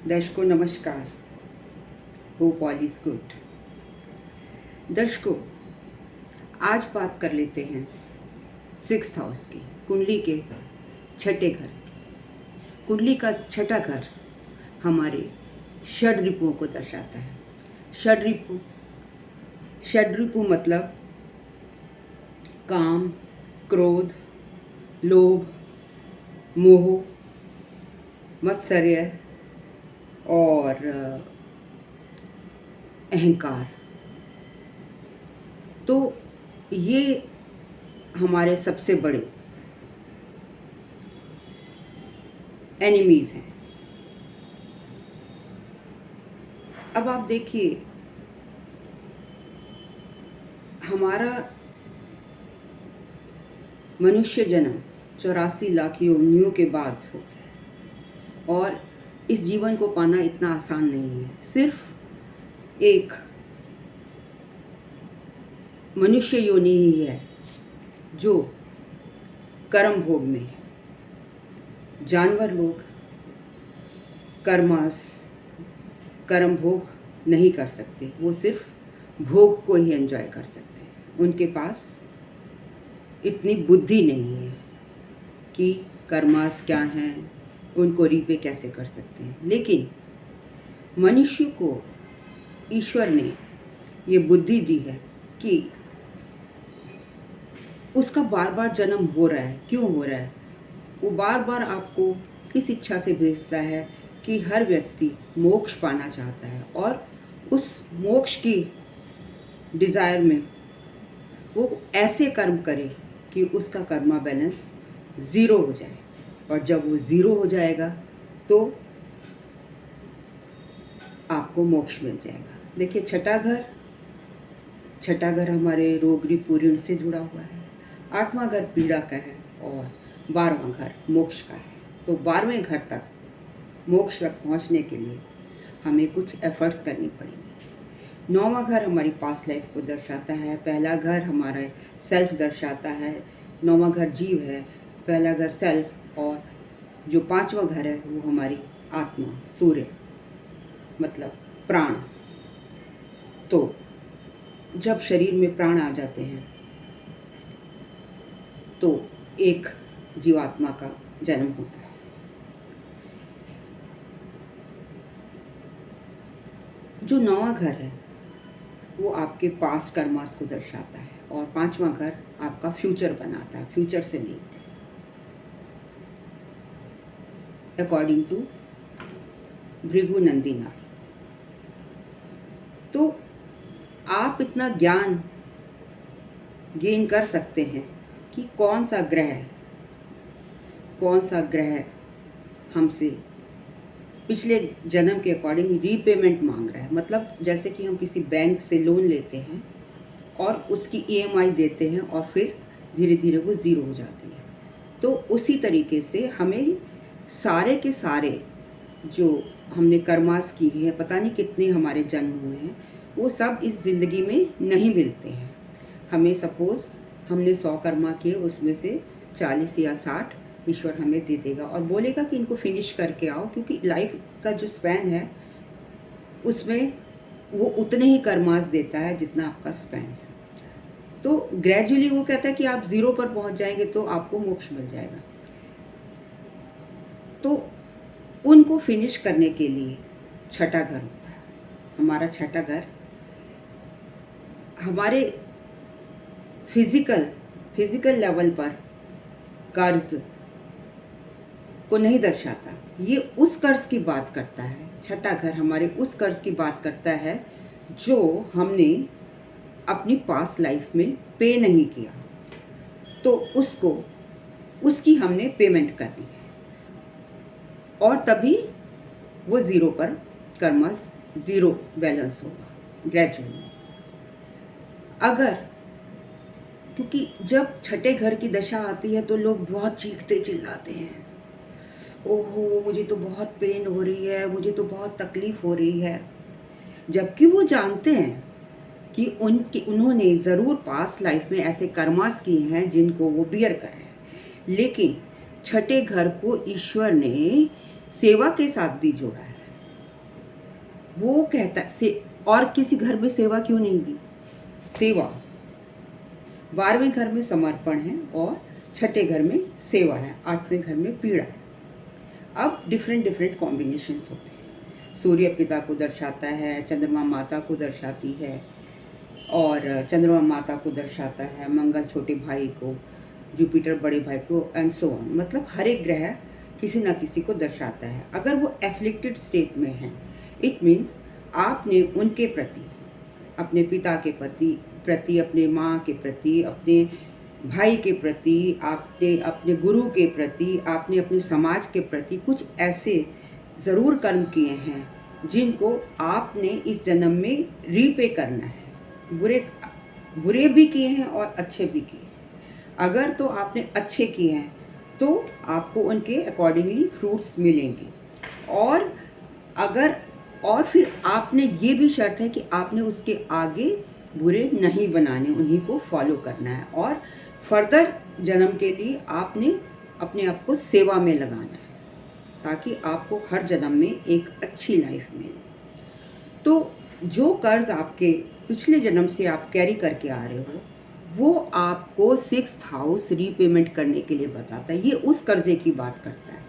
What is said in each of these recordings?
दर्शकों नमस्कार। Hope all is good. दर्शकों, आज बात कर लेते हैं 6th हाउस की, कुंडली के छठे घर की। कुंडली का छठा घर हमारे षड रिपुओं को दर्शाता है। षड रिपु मतलब काम, क्रोध, लोभ, मोह, मत्सर्य और अहंकार। तो ये हमारे सबसे बड़े एनिमीज हैं। अब आप देखिए, हमारा मनुष्य जन्म 84 लाख योनियों के बाद होता है और इस जीवन को पाना इतना आसान नहीं है। सिर्फ एक मनुष्य योनि ही है जो कर्म भोग में है। जानवर लोग कर्म भोग नहीं कर सकते, वो सिर्फ भोग को ही एंजॉय कर सकते हैं। उनके पास इतनी बुद्धि नहीं है कि कर्मास क्या हैं, उनको रीपे कैसे कर सकते हैं। लेकिन मनुष्य को ईश्वर ने ये बुद्धि दी है कि उसका बार बार जन्म हो रहा है। क्यों हो रहा है? वो बार बार आपको इस इच्छा से भेजता है कि हर व्यक्ति मोक्ष पाना चाहता है और उस मोक्ष की डिज़ायर में वो ऐसे कर्म करे कि उसका कर्मा बैलेंस ज़ीरो हो जाए। और जब वो ज़ीरो हो जाएगा तो आपको मोक्ष मिल जाएगा। देखिए, छठा घर हमारे रोग रिपुऋण से जुड़ा हुआ है। 8वां घर पीड़ा का है और 12वां घर मोक्ष का है। तो 12वें घर तक, मोक्ष तक पहुंचने के लिए हमें कुछ एफर्ट्स करनी पड़ेंगी। 9वां घर हमारी पास्ट लाइफ को दर्शाता है। पहला घर हमारा सेल्फ दर्शाता है। 9वां घर जीव है, पहला घर सेल्फ, और जो 5वां घर है वो हमारी आत्मा, सूर्य मतलब प्राण। तो जब शरीर में प्राण आ जाते हैं तो एक जीवात्मा का जन्म होता है। जो 9वां घर है वो आपके पास्ट कर्मास को दर्शाता है और 5वां घर आपका फ्यूचर बनाता है, फ्यूचर से लिंक्ड है अकॉर्डिंग टू भृगु नंदी नाड़ी। तो आप इतना ज्ञान गेन कर सकते हैं कि कौन सा ग्रह हमसे पिछले जन्म के अकॉर्डिंग रीपेमेंट मांग रहा है। मतलब जैसे कि हम किसी बैंक से लोन लेते हैं और उसकी EMI देते हैं और फिर धीरे धीरे वो ज़ीरो हो जाती है। तो उसी तरीके से हमें सारे के सारे जो हमने कर्मास की है, पता नहीं कितने हमारे जन्म हुए हैं, वो सब इस ज़िंदगी में नहीं मिलते हैं। हमें सपोज़ हमने 100 कर्मा किए, उसमें से 40 या 60 ईश्वर हमें दे देगा और बोलेगा कि इनको फिनिश करके आओ, क्योंकि लाइफ का जो स्पैन है उसमें वो उतने ही कर्मास देता है जितना आपका स्पैन है। तो ग्रेजुअली वो कहता है कि आप 0 पर पहुंच जाएंगे तो आपको मोक्ष मिल जाएगा। तो उनको फिनिश करने के लिए छठा घर होता है। हमारा छठा घर हमारे फिजिकल लेवल पर कर्ज को नहीं दर्शाता, ये उस कर्ज की बात करता है। छठा घर हमारे उस कर्ज की बात करता है जो हमने अपनी पास्ट लाइफ में पे नहीं किया, तो उसकी हमने पेमेंट करनी है और तभी वो 0 पर कर्मस ज़ीरो बैलेंस होगा ग्रेजुअली। क्योंकि जब छठे घर की दशा आती है तो लोग बहुत चीखते चिल्लाते हैं, ओहो मुझे तो बहुत पेन हो रही है, मुझे तो बहुत तकलीफ़ हो रही है, जबकि वो जानते हैं कि उन्होंने ज़रूर पास्ट लाइफ में ऐसे कर्मास किए हैं जिनको वो बियर कर रहे हैं। लेकिन छठे घर को ईश्वर ने सेवा के साथ भी जोड़ा है। वो कहता से और किसी घर में सेवा क्यों नहीं दी? सेवा 12वें घर में समर्पण है और छठे घर में सेवा है, 8वें घर में पीड़ा है। अब डिफरेंट डिफरेंट कॉम्बिनेशंस होते हैं। सूर्य पिता को दर्शाता है, चंद्रमा माता को दर्शाती है, और चंद्रमा माता को दर्शाता है, मंगल छोटे भाई को, जुपिटर बड़े भाई को, एंड सो ऑन। मतलब हर एक ग्रह किसी न किसी को दर्शाता है। अगर वो एफ्लिक्टेड स्टेट में है, इट मीन्स आपने उनके प्रति, अपने पिता के प्रति, अपने माँ के प्रति, अपने भाई के प्रति, आपने अपने गुरु के प्रति, आपने अपने समाज के प्रति कुछ ऐसे ज़रूर कर्म किए हैं जिनको आपने इस जन्म में रीपे करना है। बुरे भी किए हैं और अच्छे भी किए हैं। अगर तो आपने अच्छे किए हैं तो आपको उनके अकॉर्डिंगली फ्रूट्स मिलेंगे, और अगर और फिर आपने ये भी शर्त है कि आपने उसके आगे बुरे नहीं बनाने, उन्हीं को फॉलो करना है, और फर्दर जन्म के लिए आपने अपने आप को सेवा में लगाना है ताकि आपको हर जन्म में एक अच्छी लाइफ मिले। तो जो कर्ज आपके पिछले जन्म से आप कैरी करके आ रहे हो, वो आपको 6th हाउस रीपेमेंट करने के लिए बताता है। ये उस कर्जे की बात करता है।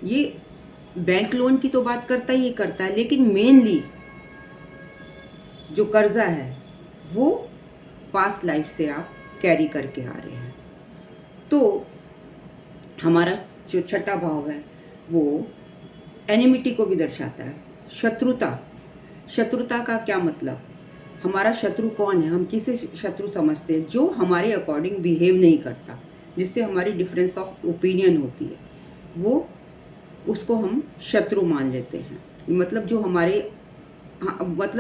ये बैंक लोन की तो बात करता ही करता है, लेकिन मेनली जो कर्जा है वो पास्ट लाइफ से आप कैरी करके आ रहे हैं। तो हमारा जो छठा भाव है वो एनिमिटी को भी दर्शाता है, शत्रुता का क्या मतलब? हमारा शत्रु कौन है? हम किसे शत्रु समझते हैं? जो हमारे अकॉर्डिंग बिहेव नहीं करता, जिससे हमारी डिफरेंस ऑफ ओपिनियन होती है, वो उसको हम शत्रु मान लेते हैं। मतलब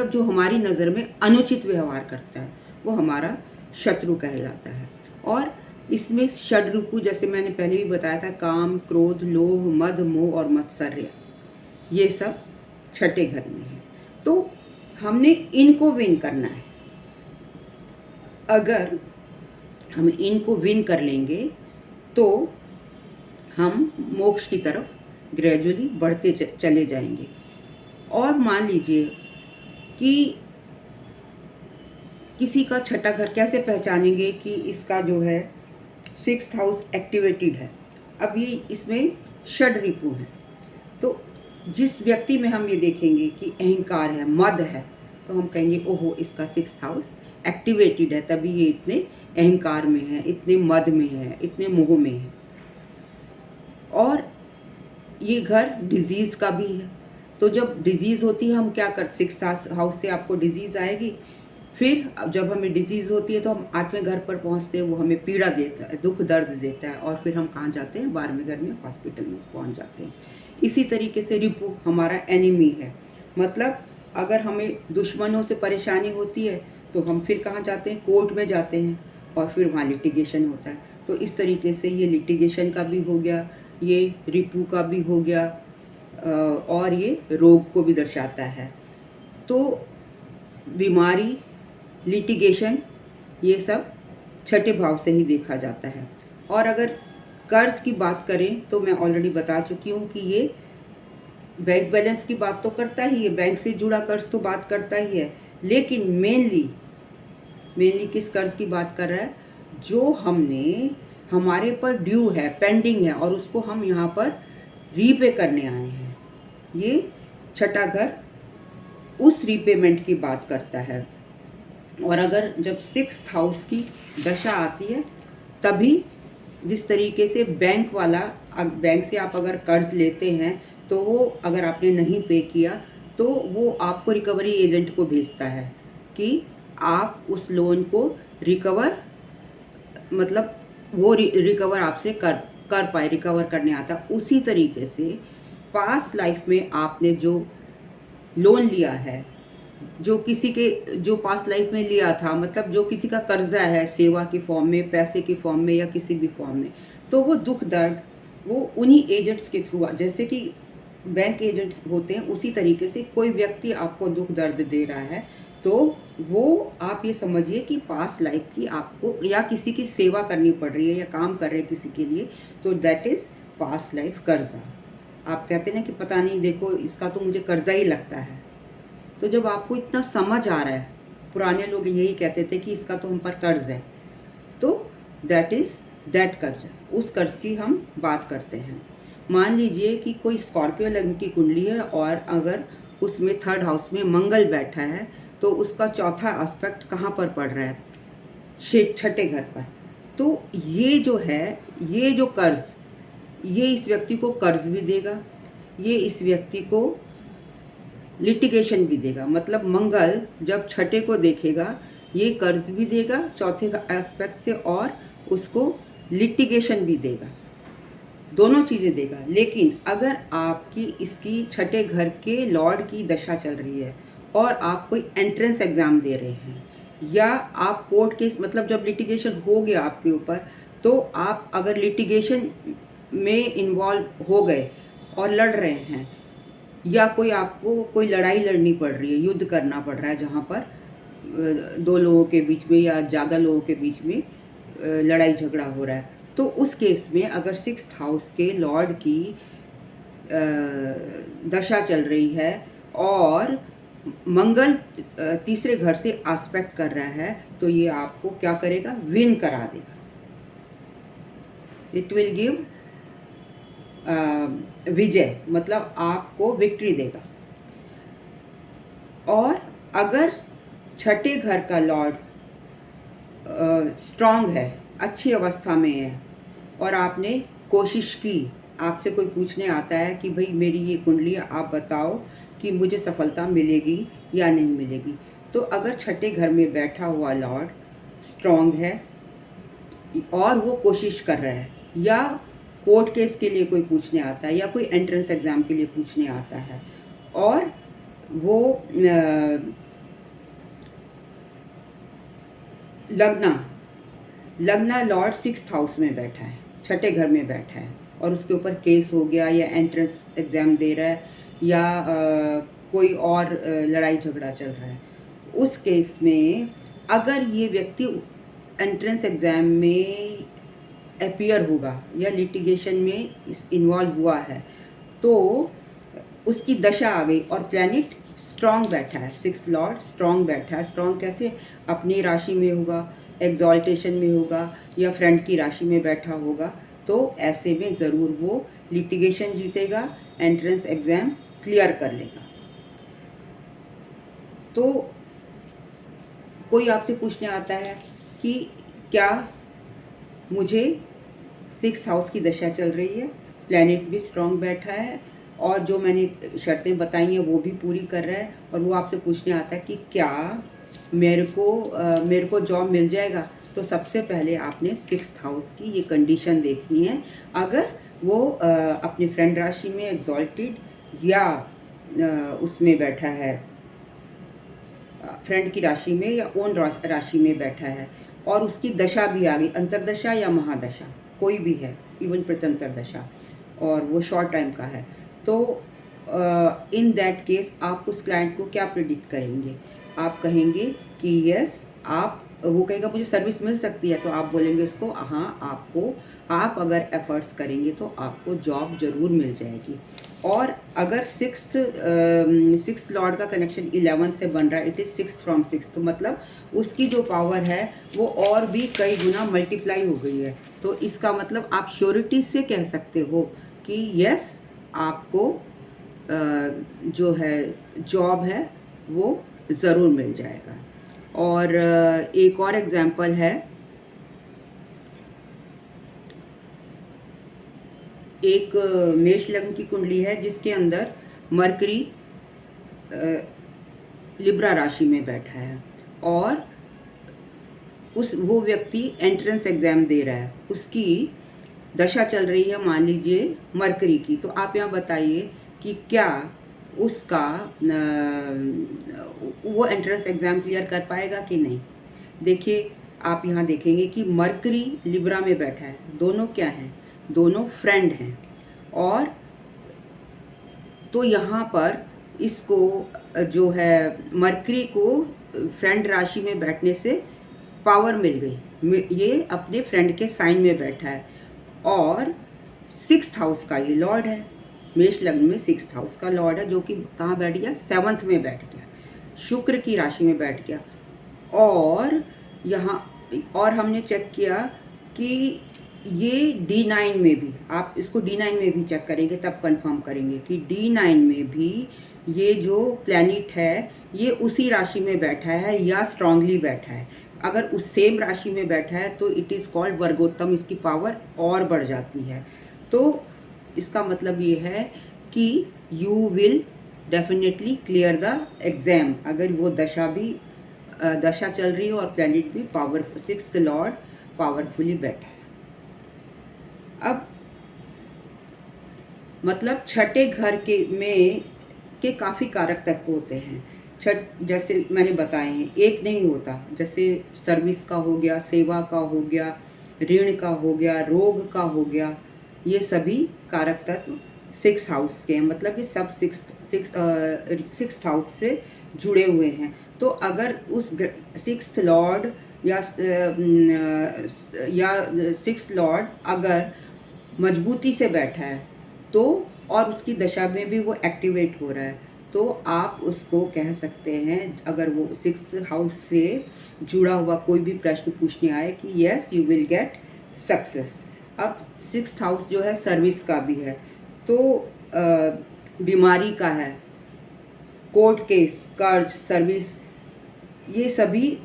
जो हमारी नज़र में अनुचित व्यवहार करता है वो हमारा शत्रु कहलाता है। और इसमें षड्रिपु, जैसे मैंने पहले भी बताया था, काम, क्रोध, लोभ, मद, मोह और मत्सर्य, ये सब छठे घर में है। तो हमने इनको विन करना है। अगर हम इनको विन कर लेंगे तो हम मोक्ष की तरफ ग्रेजुअली बढ़ते चले जाएंगे। और मान लीजिए कि किसी का छठा घर कैसे पहचानेंगे कि इसका जो है 6th हाउस एक्टिवेटेड है? अब ये इसमें षड्रिपु है। तो जिस व्यक्ति में हम ये देखेंगे कि अहंकार है, मद है, तो हम कहेंगे ओहो इसका 6th हाउस एक्टिवेटेड है, तभी ये इतने अहंकार में है, इतने मद में है, इतने मोह में है। और ये घर डिजीज़ का भी है। तो जब डिजीज़ होती है हम क्या कर, 6th हाउस से आपको डिजीज़ आएगी। फिर जब हमें डिजीज़ होती है तो हम 8वें घर पर पहुंचते हैं, वो हमें पीड़ा देता है, दुख दर्द देता है, और फिर हम कहाँ जाते हैं? 12वें घर में, हॉस्पिटल में पहुंच जाते हैं। इसी तरीके से रिपु हमारा एनिमी है। मतलब अगर हमें दुश्मनों से परेशानी होती है तो हम फिर कहाँ जाते हैं? कोर्ट में जाते हैं, और फिर वहाँ लिटिगेशन होता है। तो इस तरीके से ये लिटिगेशन का भी हो गया, ये रिपु का भी हो गया, और ये रोग को भी दर्शाता है। तो बीमारी, लिटिगेशन, ये सब छठे भाव से ही देखा जाता है। और अगर कर्ज की बात करें तो मैं ऑलरेडी बता चुकी हूँ कि ये बैंक बैलेंस की बात तो करता ही है, बैंक से जुड़ा कर्ज तो बात करता ही है, लेकिन मेनली किस कर्ज की बात कर रहा है? जो हमारे पर ड्यू है, पेंडिंग है, और उसको हम यहाँ पर रीपे करने आए हैं। ये छठा घर उस रीपेमेंट की बात करता है। और अगर जब 6th हाउस की दशा आती है तभी जिस तरीके से बैंक से आप अगर कर्ज लेते हैं तो वो अगर आपने नहीं पे किया तो वो आपको रिकवरी एजेंट को भेजता है कि आप उस लोन को रिकवर, मतलब वो रिकवर आपसे कर पाए, रिकवर करने आता। उसी तरीके से पास्ट लाइफ में आपने जो लोन लिया है, जो पास्ट लाइफ में लिया था, मतलब जो किसी का कर्जा है, सेवा के फॉर्म में, पैसे के फॉर्म में, या किसी भी फॉर्म में, तो वो दुख दर्द वो उन्हीं एजेंट्स के थ्रू, जैसे कि बैंक एजेंट्स होते हैं, उसी तरीके से कोई व्यक्ति आपको दुख दर्द दे रहा है तो वो आप ये समझिए कि पास्ट लाइफ की आपको या किसी की सेवा करनी पड़ रही है या काम कर रहे हैं किसी के लिए, तो दैट इज़ पास्ट लाइफ कर्जा। आप कहते हैं ना कि पता नहीं, देखो इसका तो मुझे कर्जा ही लगता है। तो जब आपको इतना समझ आ रहा है, पुराने लोग यही कहते थे कि इसका तो हम पर कर्ज है, तो दैट इज़ दैट कर्ज, उस कर्ज की हम बात करते हैं। मान लीजिए कि कोई स्कॉर्पियो लग्न की कुंडली है और अगर उसमें थर्ड हाउस में मंगल बैठा है, तो उसका चौथा एस्पेक्ट कहाँ पर पड़ रहा है? छठे घर पर। तो ये जो है, ये जो कर्ज, ये इस व्यक्ति को कर्ज भी देगा, ये इस व्यक्ति को लिटिगेशन भी देगा। मतलब मंगल जब छठे को देखेगा, ये कर्ज भी देगा चौथे का एस्पेक्ट से, और उसको लिटिगेशन भी देगा, दोनों चीज़ें देगा। लेकिन अगर आपकी इसकी छठे घर के लॉर्ड की दशा चल रही है और आप कोई एंट्रेंस एग्ज़ाम दे रहे हैं, या आप कोर्ट केस, मतलब जब लिटिगेशन हो गया आपके ऊपर, तो आप अगर लिटिगेशन में इन्वॉल्व हो गए और लड़ रहे हैं, या कोई आपको कोई लड़ाई लड़नी पड़ रही है, युद्ध करना पड़ रहा है, जहाँ पर दो लोगों के बीच में या ज़्यादा लोगों के बीच में लड़ाई झगड़ा हो रहा है, तो उस केस में अगर 6th हाउस के लॉर्ड की दशा चल रही है और मंगल तीसरे घर से एस्पेक्ट कर रहा है, तो ये आपको क्या करेगा? विन करा देगा। इट विल गिव विजय, मतलब आपको विक्ट्री देगा। और अगर छठे घर का लॉर्ड स्ट्रांग है, अच्छी अवस्था में है, और आपने कोशिश की, आपसे कोई पूछने आता है कि भाई मेरी ये कुंडली है, आप बताओ कि मुझे सफलता मिलेगी या नहीं मिलेगी, तो अगर छठे घर में बैठा हुआ लॉर्ड स्ट्रांग है और वो कोशिश कर रहा है, या कोर्ट केस के लिए कोई पूछने आता है, या कोई एंट्रेंस एग्ज़ाम के लिए पूछने आता है, और वो लग्ना लॉर्ड 6th हाउस में बैठा है, छठे घर में बैठा है, और उसके ऊपर केस हो गया, या एंट्रेंस एग्ज़ाम दे रहा है, या कोई और लड़ाई झगड़ा चल रहा है, उस केस में अगर ये व्यक्ति एंट्रेंस एग्ज़ाम में अपीयर होगा या लिटिगेशन में इन्वॉल्व हुआ है, तो उसकी दशा आ गई और प्लैनेट स्ट्रांग बैठा है, 6th लॉर्ड स्ट्रांग बैठा है। स्ट्रांग कैसे? अपनी राशि में होगा, एग्जॉल्टेशन में होगा, या फ्रेंड की राशि में बैठा होगा, तो ऐसे में ज़रूर वो लिटिगेशन जीतेगा, एंट्रेंस एग्ज़ाम क्लियर कर लेगा। तो कोई आपसे पूछने आता है कि क्या मुझे 6th हाउस की दशा चल रही है, प्लैनेट भी स्ट्रांग बैठा है, और जो मैंने शर्तें बताई हैं वो भी पूरी कर रहा है, और वो आपसे पूछने आता है कि क्या मेरे को जॉब मिल जाएगा, तो सबसे पहले आपने 6th हाउस की ये कंडीशन देखनी है। अगर वो अपनी फ्रेंड राशि में एग्जॉल्टेड, या उसमें बैठा है, फ्रेंड की राशि में या ओन राशि में बैठा है, और उसकी दशा भी आ गई, अंतरदशा या महादशा कोई भी है, इवन प्रत्यंतर दशा, और वो शॉर्ट टाइम का है, तो इन दैट केस आप उस क्लाइंट को क्या प्रिडिक्ट करेंगे? आप कहेंगे कि यस, वो कहेगा मुझे सर्विस मिल सकती है, तो आप बोलेंगे उसको हाँ, आप अगर एफर्ट्स करेंगे तो आपको जॉब ज़रूर मिल जाएगी। और अगर सिक्स लॉर्ड का कनेक्शन 11 से बन रहा है, इट इज़ 6 फ्रॉम 6, तो मतलब उसकी जो पावर है वो और भी कई गुना मल्टीप्लाई हो गई है। तो इसका मतलब आप श्योरिटी से कह सकते हो कि यस, आपको जो है जॉब है वो ज़रूर मिल जाएगा। और एक और एग्जांपल है, एक मेष लग्न की कुंडली है जिसके अंदर मरकरी लिब्रा राशि में बैठा है, और वो व्यक्ति एंट्रेंस एग्ज़ाम दे रहा है, उसकी दशा चल रही है मान लीजिए मरकरी की। तो आप यहाँ बताइए कि क्या उसका वो एंट्रेंस एग्ज़ाम क्लियर कर पाएगा कि नहीं। देखिए, आप यहाँ देखेंगे कि मरकरी लिब्रा में बैठा है, दोनों क्या हैं? दोनों फ्रेंड हैं, और तो यहाँ पर इसको जो है मरकरी को फ्रेंड राशि में बैठने से पावर मिल गई, ये अपने फ्रेंड के साइन में बैठा है, और 6th हाउस का ये लॉर्ड है, मेष लग्न में 6th हाउस का लॉर्ड है, जो कि कहाँ बैठ गया, 7th में बैठ गया, शुक्र की राशि में बैठ गया। और यहाँ और हमने चेक किया कि ये D9 में भी, आप इसको D9 में भी चेक करेंगे तब कंफर्म करेंगे कि D9 में भी ये जो प्लैनेट है ये उसी राशि में बैठा है या स्ट्रांगली बैठा है। अगर उस सेम राशि में बैठा है तो इट इज़ कॉल्ड वर्गोत्तम, इसकी पावर और बढ़ जाती है। तो इसका मतलब ये है कि you will definitely clear the exam, अगर वो दशा चल रही है और प्लैनेट भी पावर 6th लॉर्ड पावरफुली बैठा है। अब मतलब छठे घर के काफ़ी कारक तत्व होते हैं। जैसे मैंने बताए हैं, एक नहीं होता, जैसे सर्विस का हो गया, सेवा का हो गया, ऋण का हो गया, रोग का हो गया, ये सभी कारक तत्व 6th हाउस के हैं। मतलब ये सब 6th हाउस से जुड़े हुए हैं। तो अगर उस 6th लॉर्ड या 6th लॉर्ड अगर मजबूती से बैठा है तो, और उसकी दशा में भी वो एक्टिवेट हो रहा है, तो आप उसको कह सकते हैं, अगर वो 6th हाउस से जुड़ा हुआ कोई भी प्रश्न पूछने आए, कि yes you will get success. अब 6th हाउस जो है सर्विस का भी है, तो बीमारी का है, कोर्ट केस, कर्ज, सर्विस, ये सभी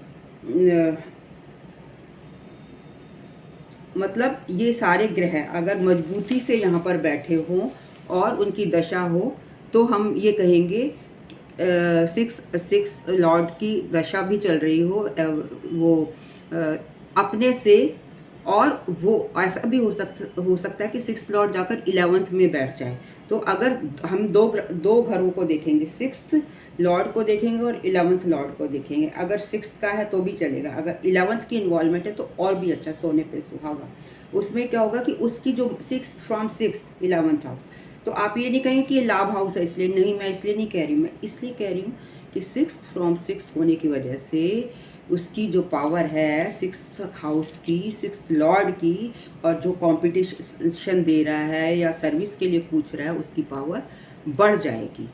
मतलब ये सारे ग्रह अगर मजबूती से यहाँ पर बैठे हों और उनकी दशा हो, तो हम ये कहेंगे 6 लॉर्ड की दशा भी चल रही हो, वो अपने से, और वो ऐसा भी हो सकता है कि 6th लॉर्ड जाकर 11th में बैठ जाए। तो अगर हम दो घरों को देखेंगे, 6th लॉर्ड को देखेंगे और 11th लॉर्ड को देखेंगे, अगर 6th का है तो भी चलेगा, अगर 11th की इन्वॉल्वमेंट है तो और भी अच्छा, सोने पे सुहागा। उसमें क्या होगा कि उसकी जो 6th from 6th 11th house, तो आप ये नहीं कहेंगे कि ये लाभ हाउस है, इसलिए नहीं, मैं इसलिए नहीं कह रही हूँ, मैं इसलिए कह रही हूँ कि 6th फ्रॉम 6th होने की वजह से उसकी जो पावर है 6th हाउस की, 6th लॉर्ड की, और जो कंपटीशन दे रहा है या सर्विस के लिए पूछ रहा है, उसकी पावर बढ़ जाएगी।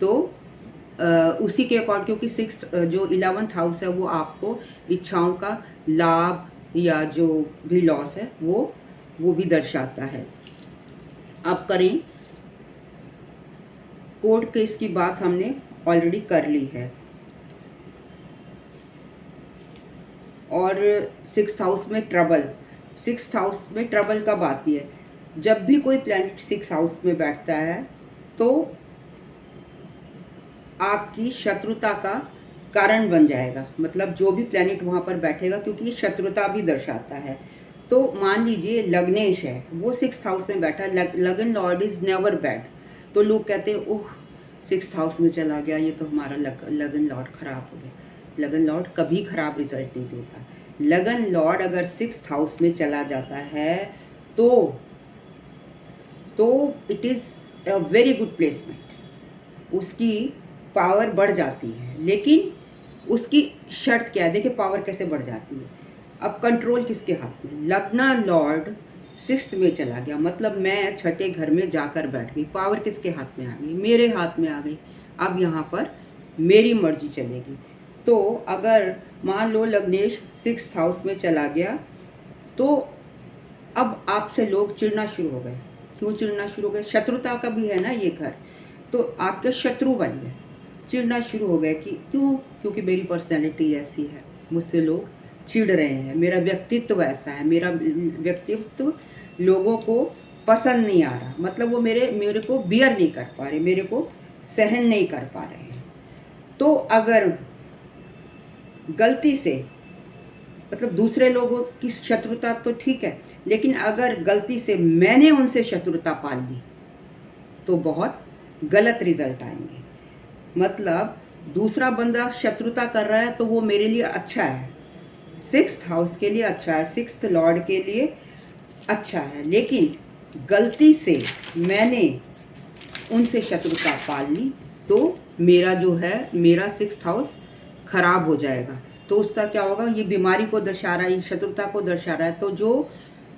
तो उसी के अकॉर्डिंग, क्योंकि 6th जो 11th हाउस है वो आपको इच्छाओं का लाभ या जो भी लॉस है वो भी दर्शाता है। अब करें, कोर्ट केस की बात हमने ऑलरेडी कर ली है, और 6th हाउस में ट्रबल, 6th हाउस में ट्रबल कब आती है, जब भी कोई प्लैनेट 6th हाउस में बैठता है तो आपकी शत्रुता का कारण बन जाएगा। मतलब जो भी प्लैनेट वहाँ पर बैठेगा, क्योंकि ये शत्रुता भी दर्शाता है। तो मान लीजिए लग्नेश है, वो 6th हाउस में बैठा, लगन लॉर्ड इज़ नेवर बैड, तो लोग कहते हैं ओह 6th हाउस में चला गया, ये तो हमारा लगन लॉर्ड खराब हो गया। लगन लॉर्ड कभी खराब रिजल्ट नहीं देता। लगन लॉर्ड अगर 6th हाउस में चला जाता है तो it is a very good placement, उसकी पावर बढ़ जाती है। लेकिन उसकी शर्त क्या है, देखिए पावर कैसे बढ़ जाती है। अब कंट्रोल किसके हाथ में, लग्ना लॉर्ड 6th में चला गया, मतलब मैं छठे घर में जाकर बैठ गई, पावर किसके हाथ में आ गई, मेरे हाथ में आ गई। अब यहाँ पर मेरी मर्जी चलेगी। तो अगर मान लो लग्नेश 6th हाउस में चला गया, तो अब आपसे लोग चिढ़ना शुरू हो गए। क्यों चिढ़ना शुरू हो गए, शत्रुता का भी है ना ये घर, तो आपके शत्रु बन गए, चिढ़ना शुरू हो गए कि क्यों, क्योंकि मेरी पर्सनैलिटी ऐसी है, मुझसे लोग चिढ़ रहे हैं, मेरा व्यक्तित्व ऐसा है, मेरा व्यक्तित्व लोगों को पसंद नहीं आ रहा, मतलब वो मेरे को बियर नहीं कर पा रहे, मेरे को सहन नहीं कर पा रहे हैं। तो अगर गलती से, मतलब दूसरे लोगों की शत्रुता तो ठीक है, लेकिन अगर गलती से मैंने उनसे शत्रुता पाल ली तो बहुत गलत रिजल्ट आएंगे। मतलब दूसरा बंदा शत्रुता कर रहा है तो वो मेरे लिए अच्छा है, 6th हाउस के लिए अच्छा है, 6th लॉर्ड के लिए अच्छा है, लेकिन गलती से मैंने उनसे शत्रुता पाल ली तो मेरा जो है, मेरा 6th हाउस खराब हो जाएगा। तो उसका क्या होगा, ये बीमारी को दर्शा रहा है, शत्रुता को दर्शा रहा है, तो जो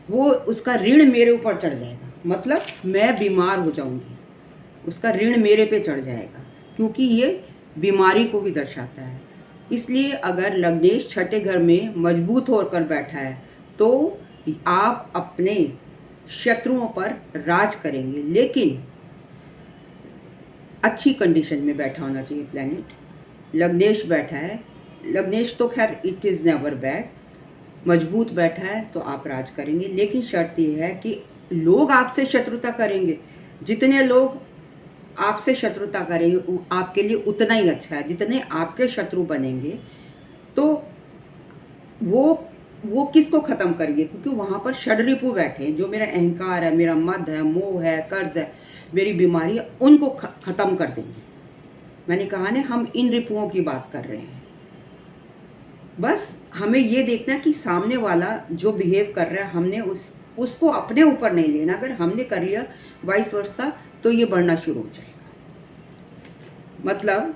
वो उसका ऋण मेरे ऊपर चढ़ जाएगा, मतलब मैं बीमार हो जाऊंगी। उसका ऋण मेरे पे चढ़ जाएगा, क्योंकि ये बीमारी को भी दर्शाता है। इसलिए अगर लग्नेश छठे घर में मजबूत होकर बैठा है तो आप अपने शत्रुओं पर राज करेंगे, लेकिन अच्छी कंडीशन में बैठा होना चाहिए प्लैनेट। लग्नेश बैठा है, लग्नेश तो खैर इट इज़ नेवर बैड, मजबूत बैठा है तो आप राज करेंगे, लेकिन शर्त यह है कि लोग आपसे शत्रुता करेंगे। जितने लोग आपसे शत्रुता करेंगे आपके लिए उतना ही अच्छा है। जितने आपके शत्रु बनेंगे तो वो किसको ख़त्म करेंगे, क्योंकि वहाँ पर षड्रिपु बैठे हैं, जो मेरा अहंकार है, मेरा मद है, मोह है, कर्ज है, मेरी बीमारी है, उनको ख़त्म कर देंगे। मैंने कहा ना, हम इन रिपुओं की बात कर रहे हैं। बस हमें ये देखना कि सामने वाला जो बिहेव कर रहा है हमने उसको अपने ऊपर नहीं लेना। अगर हमने कर लिया वाइस वर्सा तो ये बढ़ना शुरू हो जाएगा। मतलब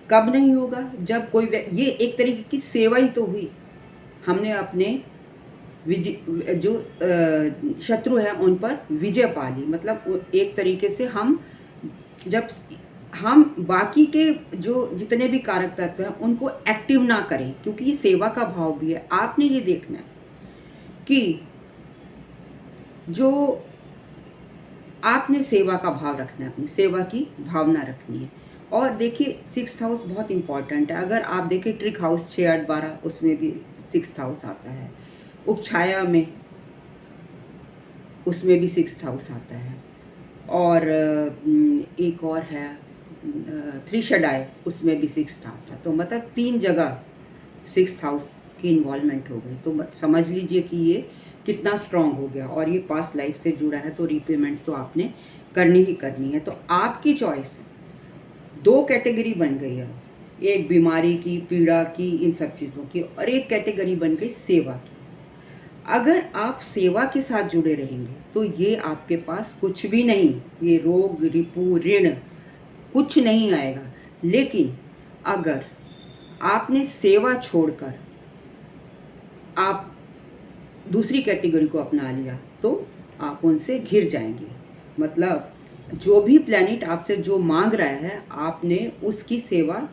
कब नहीं होगा, जब कोई ये एक तरीके की सेवा ही तो हुई। हमने अपने जो शत्रु हैं उन पर विजय पा ली। मतलब एक तरीके से जब हम बाकी के जो जितने भी कारक तत्व हैं उनको एक्टिव ना करें, क्योंकि ये सेवा का भाव भी है। आपने ये देखना है कि जो आपने सेवा का भाव रखना है, अपनी सेवा की भावना रखनी है। और देखिए 6th हाउस बहुत इम्पॉर्टेंट है। अगर आप देखें ट्रिक हाउस 6, 8, 12 उसमें भी 6th हाउस आता है। उपछाया में उसमें भी 6th हाउस आता है। और एक और है त्रिशडाय, उसमें भी 6th आता है। तो मतलब 3 जगह 6th हाउस की इन्वॉल्वमेंट हो गई। तो समझ लीजिए कि ये कितना स्ट्रांग हो गया। और ये पास्ट लाइफ से जुड़ा है तो रीपेमेंट तो आपने करनी ही करनी है। तो आपकी चॉइस है। 2 कैटेगरी बन गई है, एक बीमारी की, पीड़ा की, इन सब चीज़ों की, और एक कैटेगरी बन गई सेवा की। अगर आप सेवा के साथ जुड़े रहेंगे तो ये आपके पास कुछ भी नहीं, ये रोग, रिपु, ऋण कुछ नहीं आएगा। लेकिन अगर आपने सेवा छोड़कर आप दूसरी कैटेगरी को अपना लिया तो आप उनसे घिर जाएंगे। मतलब जो भी प्लैनेट आपसे जो मांग रहा है आपने उसकी सेवा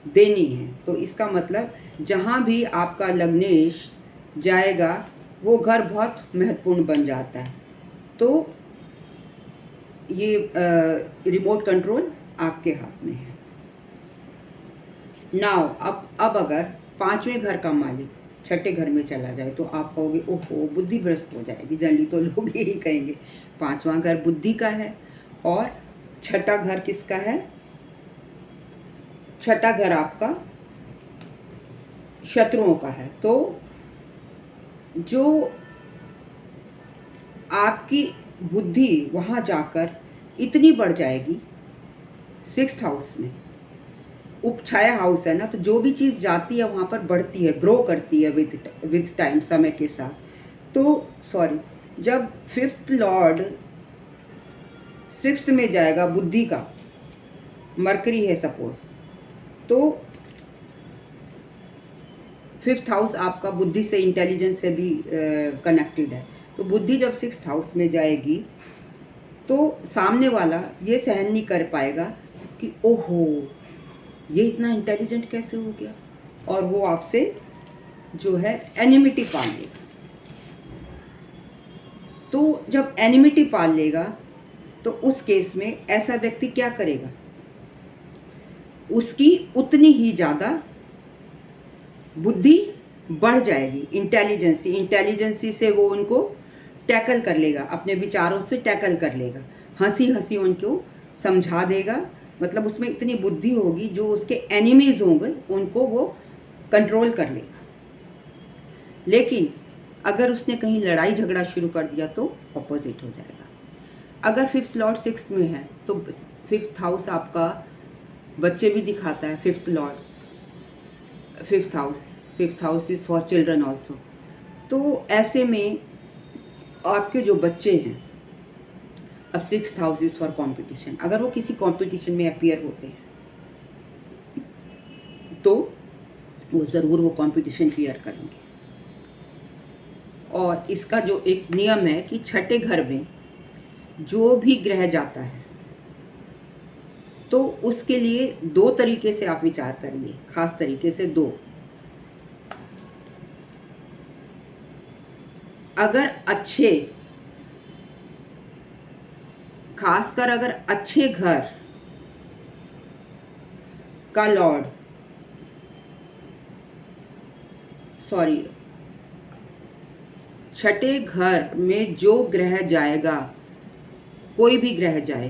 देनी है। तो इसका मतलब जहाँ भी आपका लग्नेश जाएगा वो घर बहुत महत्वपूर्ण बन जाता है। तो ये रिमोट कंट्रोल आपके हाथ में है। नाउ अब अगर 5वें घर का मालिक 6ठे घर में चला जाए तो आप कहोगे ओहो बुद्धि भ्रष्ट हो जाएगी। जनरली तो लोग यही कहेंगे। 5वां घर बुद्धि का है और 6ठा घर किसका है? 6ठा घर आपका शत्रुओं का है। तो जो आपकी बुद्धि वहाँ जाकर इतनी बढ़ जाएगी, 6th हाउस में उपछाया हाउस है ना, तो जो भी चीज़ जाती है वहाँ पर बढ़ती है, ग्रो करती है विद टाइम, समय के साथ। तो जब 5th लॉर्ड 6th में जाएगा, बुद्धि का मरकरी है सपोज, तो 5th हाउस आपका बुद्धि से, इंटेलिजेंस से भी कनेक्टेड है। तो बुद्धि जब 6th हाउस में जाएगी तो सामने वाला ये सहन नहीं कर पाएगा कि ओहो ये इतना इंटेलिजेंट कैसे हो गया, और वो आपसे जो है एनिमिटी पाल लेगा। तो जब एनिमिटी पाल लेगा तो उस केस में ऐसा व्यक्ति क्या करेगा? उसकी उतनी ही ज़्यादा बुद्धि बढ़ जाएगी, इंटेलिजेंसी से वो उनको टैकल कर लेगा, अपने विचारों से टैकल कर लेगा, हंसी हंसी उनको समझा देगा। मतलब उसमें इतनी बुद्धि होगी जो उसके एनिमीज होंगे उनको वो कंट्रोल कर लेगा। लेकिन अगर उसने कहीं लड़ाई झगड़ा शुरू कर दिया तो ऑपोजिट हो जाएगा। अगर 5th लॉर्ड 6 में है तो 5th हाउस आपका बच्चे भी दिखाता है। 5th Lord 5th house is for children also. तो ऐसे में आपके जो बच्चे हैं, अब 6th house is for competition. अगर वो किसी कंपटीशन में अपीयर होते हैं तो वो ज़रूर वो कंपटीशन क्लियर करेंगे। और इसका जो एक नियम है कि 6ठे घर में जो भी ग्रह जाता है तो उसके लिए 2 तरीके से आप विचार करिए, खास तरीके से 2। अगर अच्छे, खासकर अगर अच्छे घर का लॉर्ड, सॉरी, छठे घर में जो ग्रह जाएगा, कोई भी ग्रह जाए,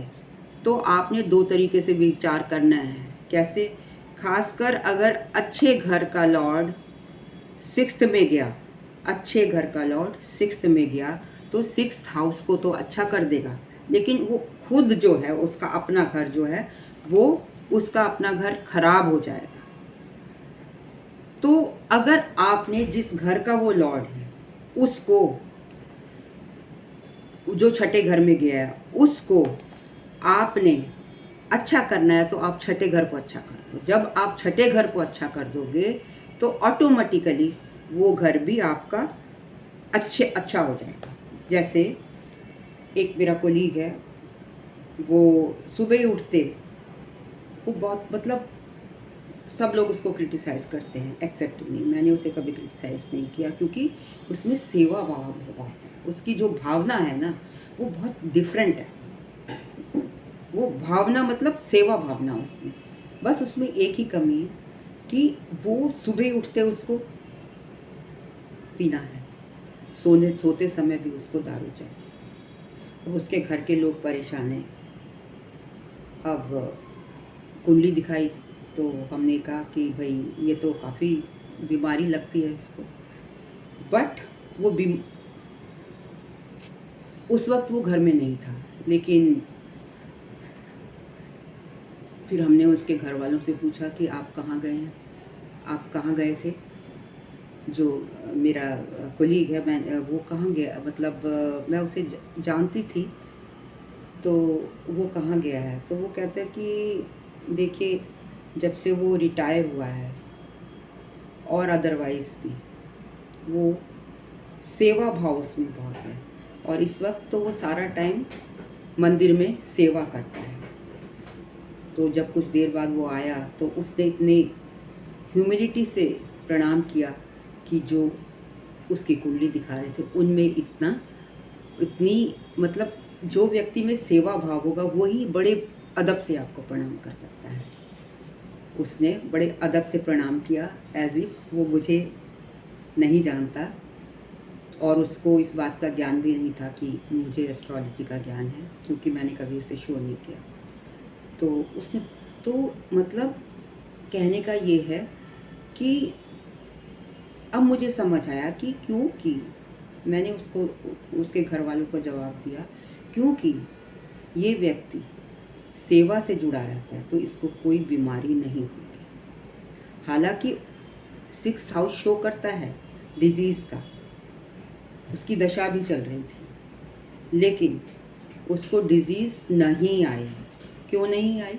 तो आपने 2 तरीके से विचार करना है। कैसे? खासकर अगर अच्छे घर का लॉर्ड 6th में गया, अच्छे घर का लॉर्ड 6th में गया, तो 6th हाउस को तो अच्छा कर देगा, लेकिन वो खुद जो है, उसका अपना घर जो है, वो उसका अपना घर खराब हो जाएगा। तो अगर आपने जिस घर का वो लॉर्ड है, उसको, जो छठे घर में गया है, उसको आपने अच्छा करना है, तो आप छठे घर को अच्छा कर दो। जब आप छठे घर को अच्छा कर दोगे, तो ऑटोमेटिकली वो घर भी आपका अच्छा हो जाएगा। जैसे एक मेरा कोलीग है, वो सुबह ही उठते, वो बहुत, मतलब सब लोग उसको क्रिटिसाइज़ करते हैं, एक्सेप्ट मी। मैंने उसे कभी क्रिटिसाइज़ नहीं किया, क्योंकि उसमें सेवा भाव बहुत है। उसकी जो भावना है ना, वो बहुत डिफरेंट है। वो भावना मतलब सेवा भावना उसमें। बस उसमें एक ही कमी है कि वो सुबह उठते उसको पीना है, सोते समय भी उसको दारू चाहिए। अब उसके घर के लोग परेशान हैं। अब कुंडली दिखाई, तो हमने कहा कि भाई ये तो काफ़ी बीमारी लगती है इसको। बट वो उस वक्त वो घर में नहीं था, लेकिन फिर हमने उसके घर वालों से पूछा कि आप कहाँ गए हैं, आप कहाँ गए थे? जो मेरा कोलीग है, मैं वो कहाँ गया, मतलब मैं उसे जानती थी, तो वो कहाँ गया है? तो वो कहता है कि देखिए, जब से वो रिटायर हुआ है, और अदरवाइज़ भी वो सेवा भाव उसमें बहुत है, और इस वक्त तो वो सारा टाइम मंदिर में सेवा करता है। तो जब कुछ देर बाद वो आया, तो उसने इतने ह्यूमिलिटी से प्रणाम किया कि जो उसकी कुंडली दिखा रहे थे, उनमें इतनी, मतलब जो व्यक्ति में सेवा भाव होगा, वही बड़े अदब से आपको प्रणाम कर सकता है। उसने बड़े अदब से प्रणाम किया, एज़ इफ़ वो मुझे नहीं जानता, और उसको इस बात का ज्ञान भी नहीं था कि मुझे एस्ट्रोलॉजी का ज्ञान है, क्योंकि मैंने कभी उसे शो नहीं किया। तो उसने, तो मतलब कहने का ये है कि अब मुझे समझ आया कि क्योंकि मैंने उसके घर वालों को जवाब दिया, क्योंकि ये व्यक्ति सेवा से जुड़ा रहता है, तो इसको कोई बीमारी नहीं होगी। हालांकि 6th हाउस शो करता है डिजीज़ का, उसकी दशा भी चल रही थी, लेकिन उसको डिजीज़ नहीं आई। क्यों नहीं आई?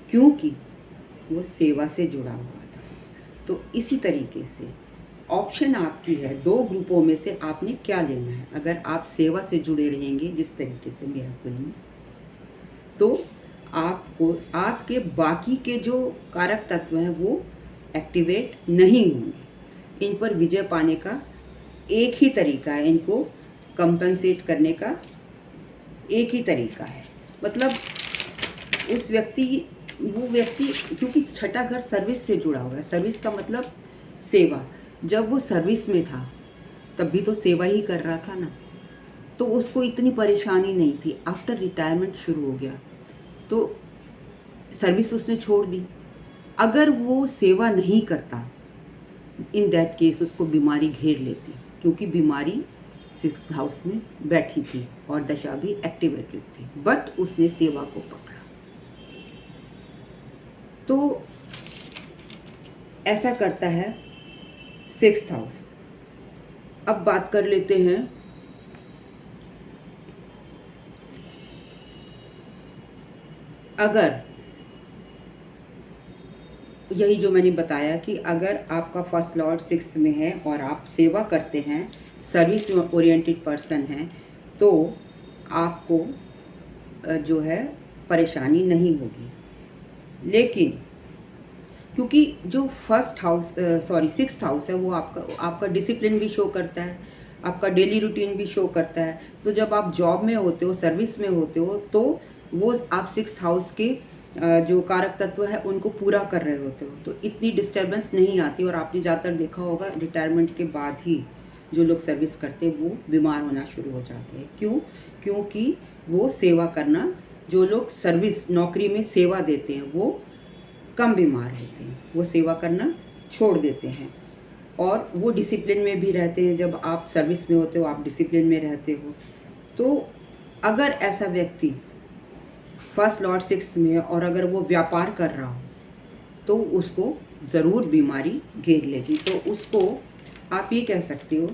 क्योंकि वो सेवा से जुड़ा हुआ था। तो इसी तरीके से ऑप्शन आपकी है, 2 ग्रुपों में से आपने क्या लेना है। अगर आप सेवा से जुड़े रहेंगे, जिस तरीके से मेरा कोली, तो आपको आपके बाकी के जो कारक तत्व हैं वो एक्टिवेट नहीं होंगे। इन पर विजय पाने का एक ही तरीका है, इनको कंपनसेट करने का एक ही तरीका है। मतलब वो व्यक्ति, क्योंकि छठा घर सर्विस से जुड़ा हुआ है, सर्विस का मतलब सेवा। जब वो सर्विस में था, तब भी तो सेवा ही कर रहा था ना, तो उसको इतनी परेशानी नहीं थी। आफ्टर रिटायरमेंट शुरू हो गया, तो सर्विस उसने छोड़ दी। अगर वो सेवा नहीं करता, इन दैट केस उसको बीमारी घेर लेती, क्योंकि बीमारी 6th हाउस में बैठी थी और दशा भी एक्टिवेटेड थी, बट उसने सेवा को पकड़ा। तो ऐसा करता है 6th हाउस। अब बात कर लेते हैं अगर यही जो मैंने बताया कि अगर आपका फर्स्ट लॉर्ड 6th में है और आप सेवा करते हैं, सर्विस ओरिएंटेड पर्सन हैं, तो आपको जो है परेशानी नहीं होगी। लेकिन क्योंकि जो फर्स्ट हाउस सिक्स्थ हाउस है वो आपका डिसिप्लिन भी शो करता है, आपका डेली रूटीन भी शो करता है। तो जब आप जॉब में होते हो, सर्विस में होते हो, तो वो आप सिक्स्थ हाउस के जो कारक तत्व है उनको पूरा कर रहे होते हो, तो इतनी डिस्टर्बेंस नहीं आती। और आपने ज़्यादातर देखा होगा रिटायरमेंट के बाद ही जो लोग सर्विस करते हैं वो बीमार होना शुरू हो जाते हैं। क्यों? क्योंकि वो सेवा करना, जो लोग सर्विस नौकरी में सेवा देते हैं वो कम बीमार होते हैं, वो सेवा करना छोड़ देते हैं और वो डिसिप्लिन में भी रहते हैं। जब आप सर्विस में होते हो, आप डिसिप्लिन में रहते हो। तो अगर ऐसा व्यक्ति फर्स्ट लॉर्ड सिक्स्थ में और अगर वो व्यापार कर रहा हो तो उसको ज़रूर बीमारी घेर लेगी। तो उसको आप ये कह सकते हो,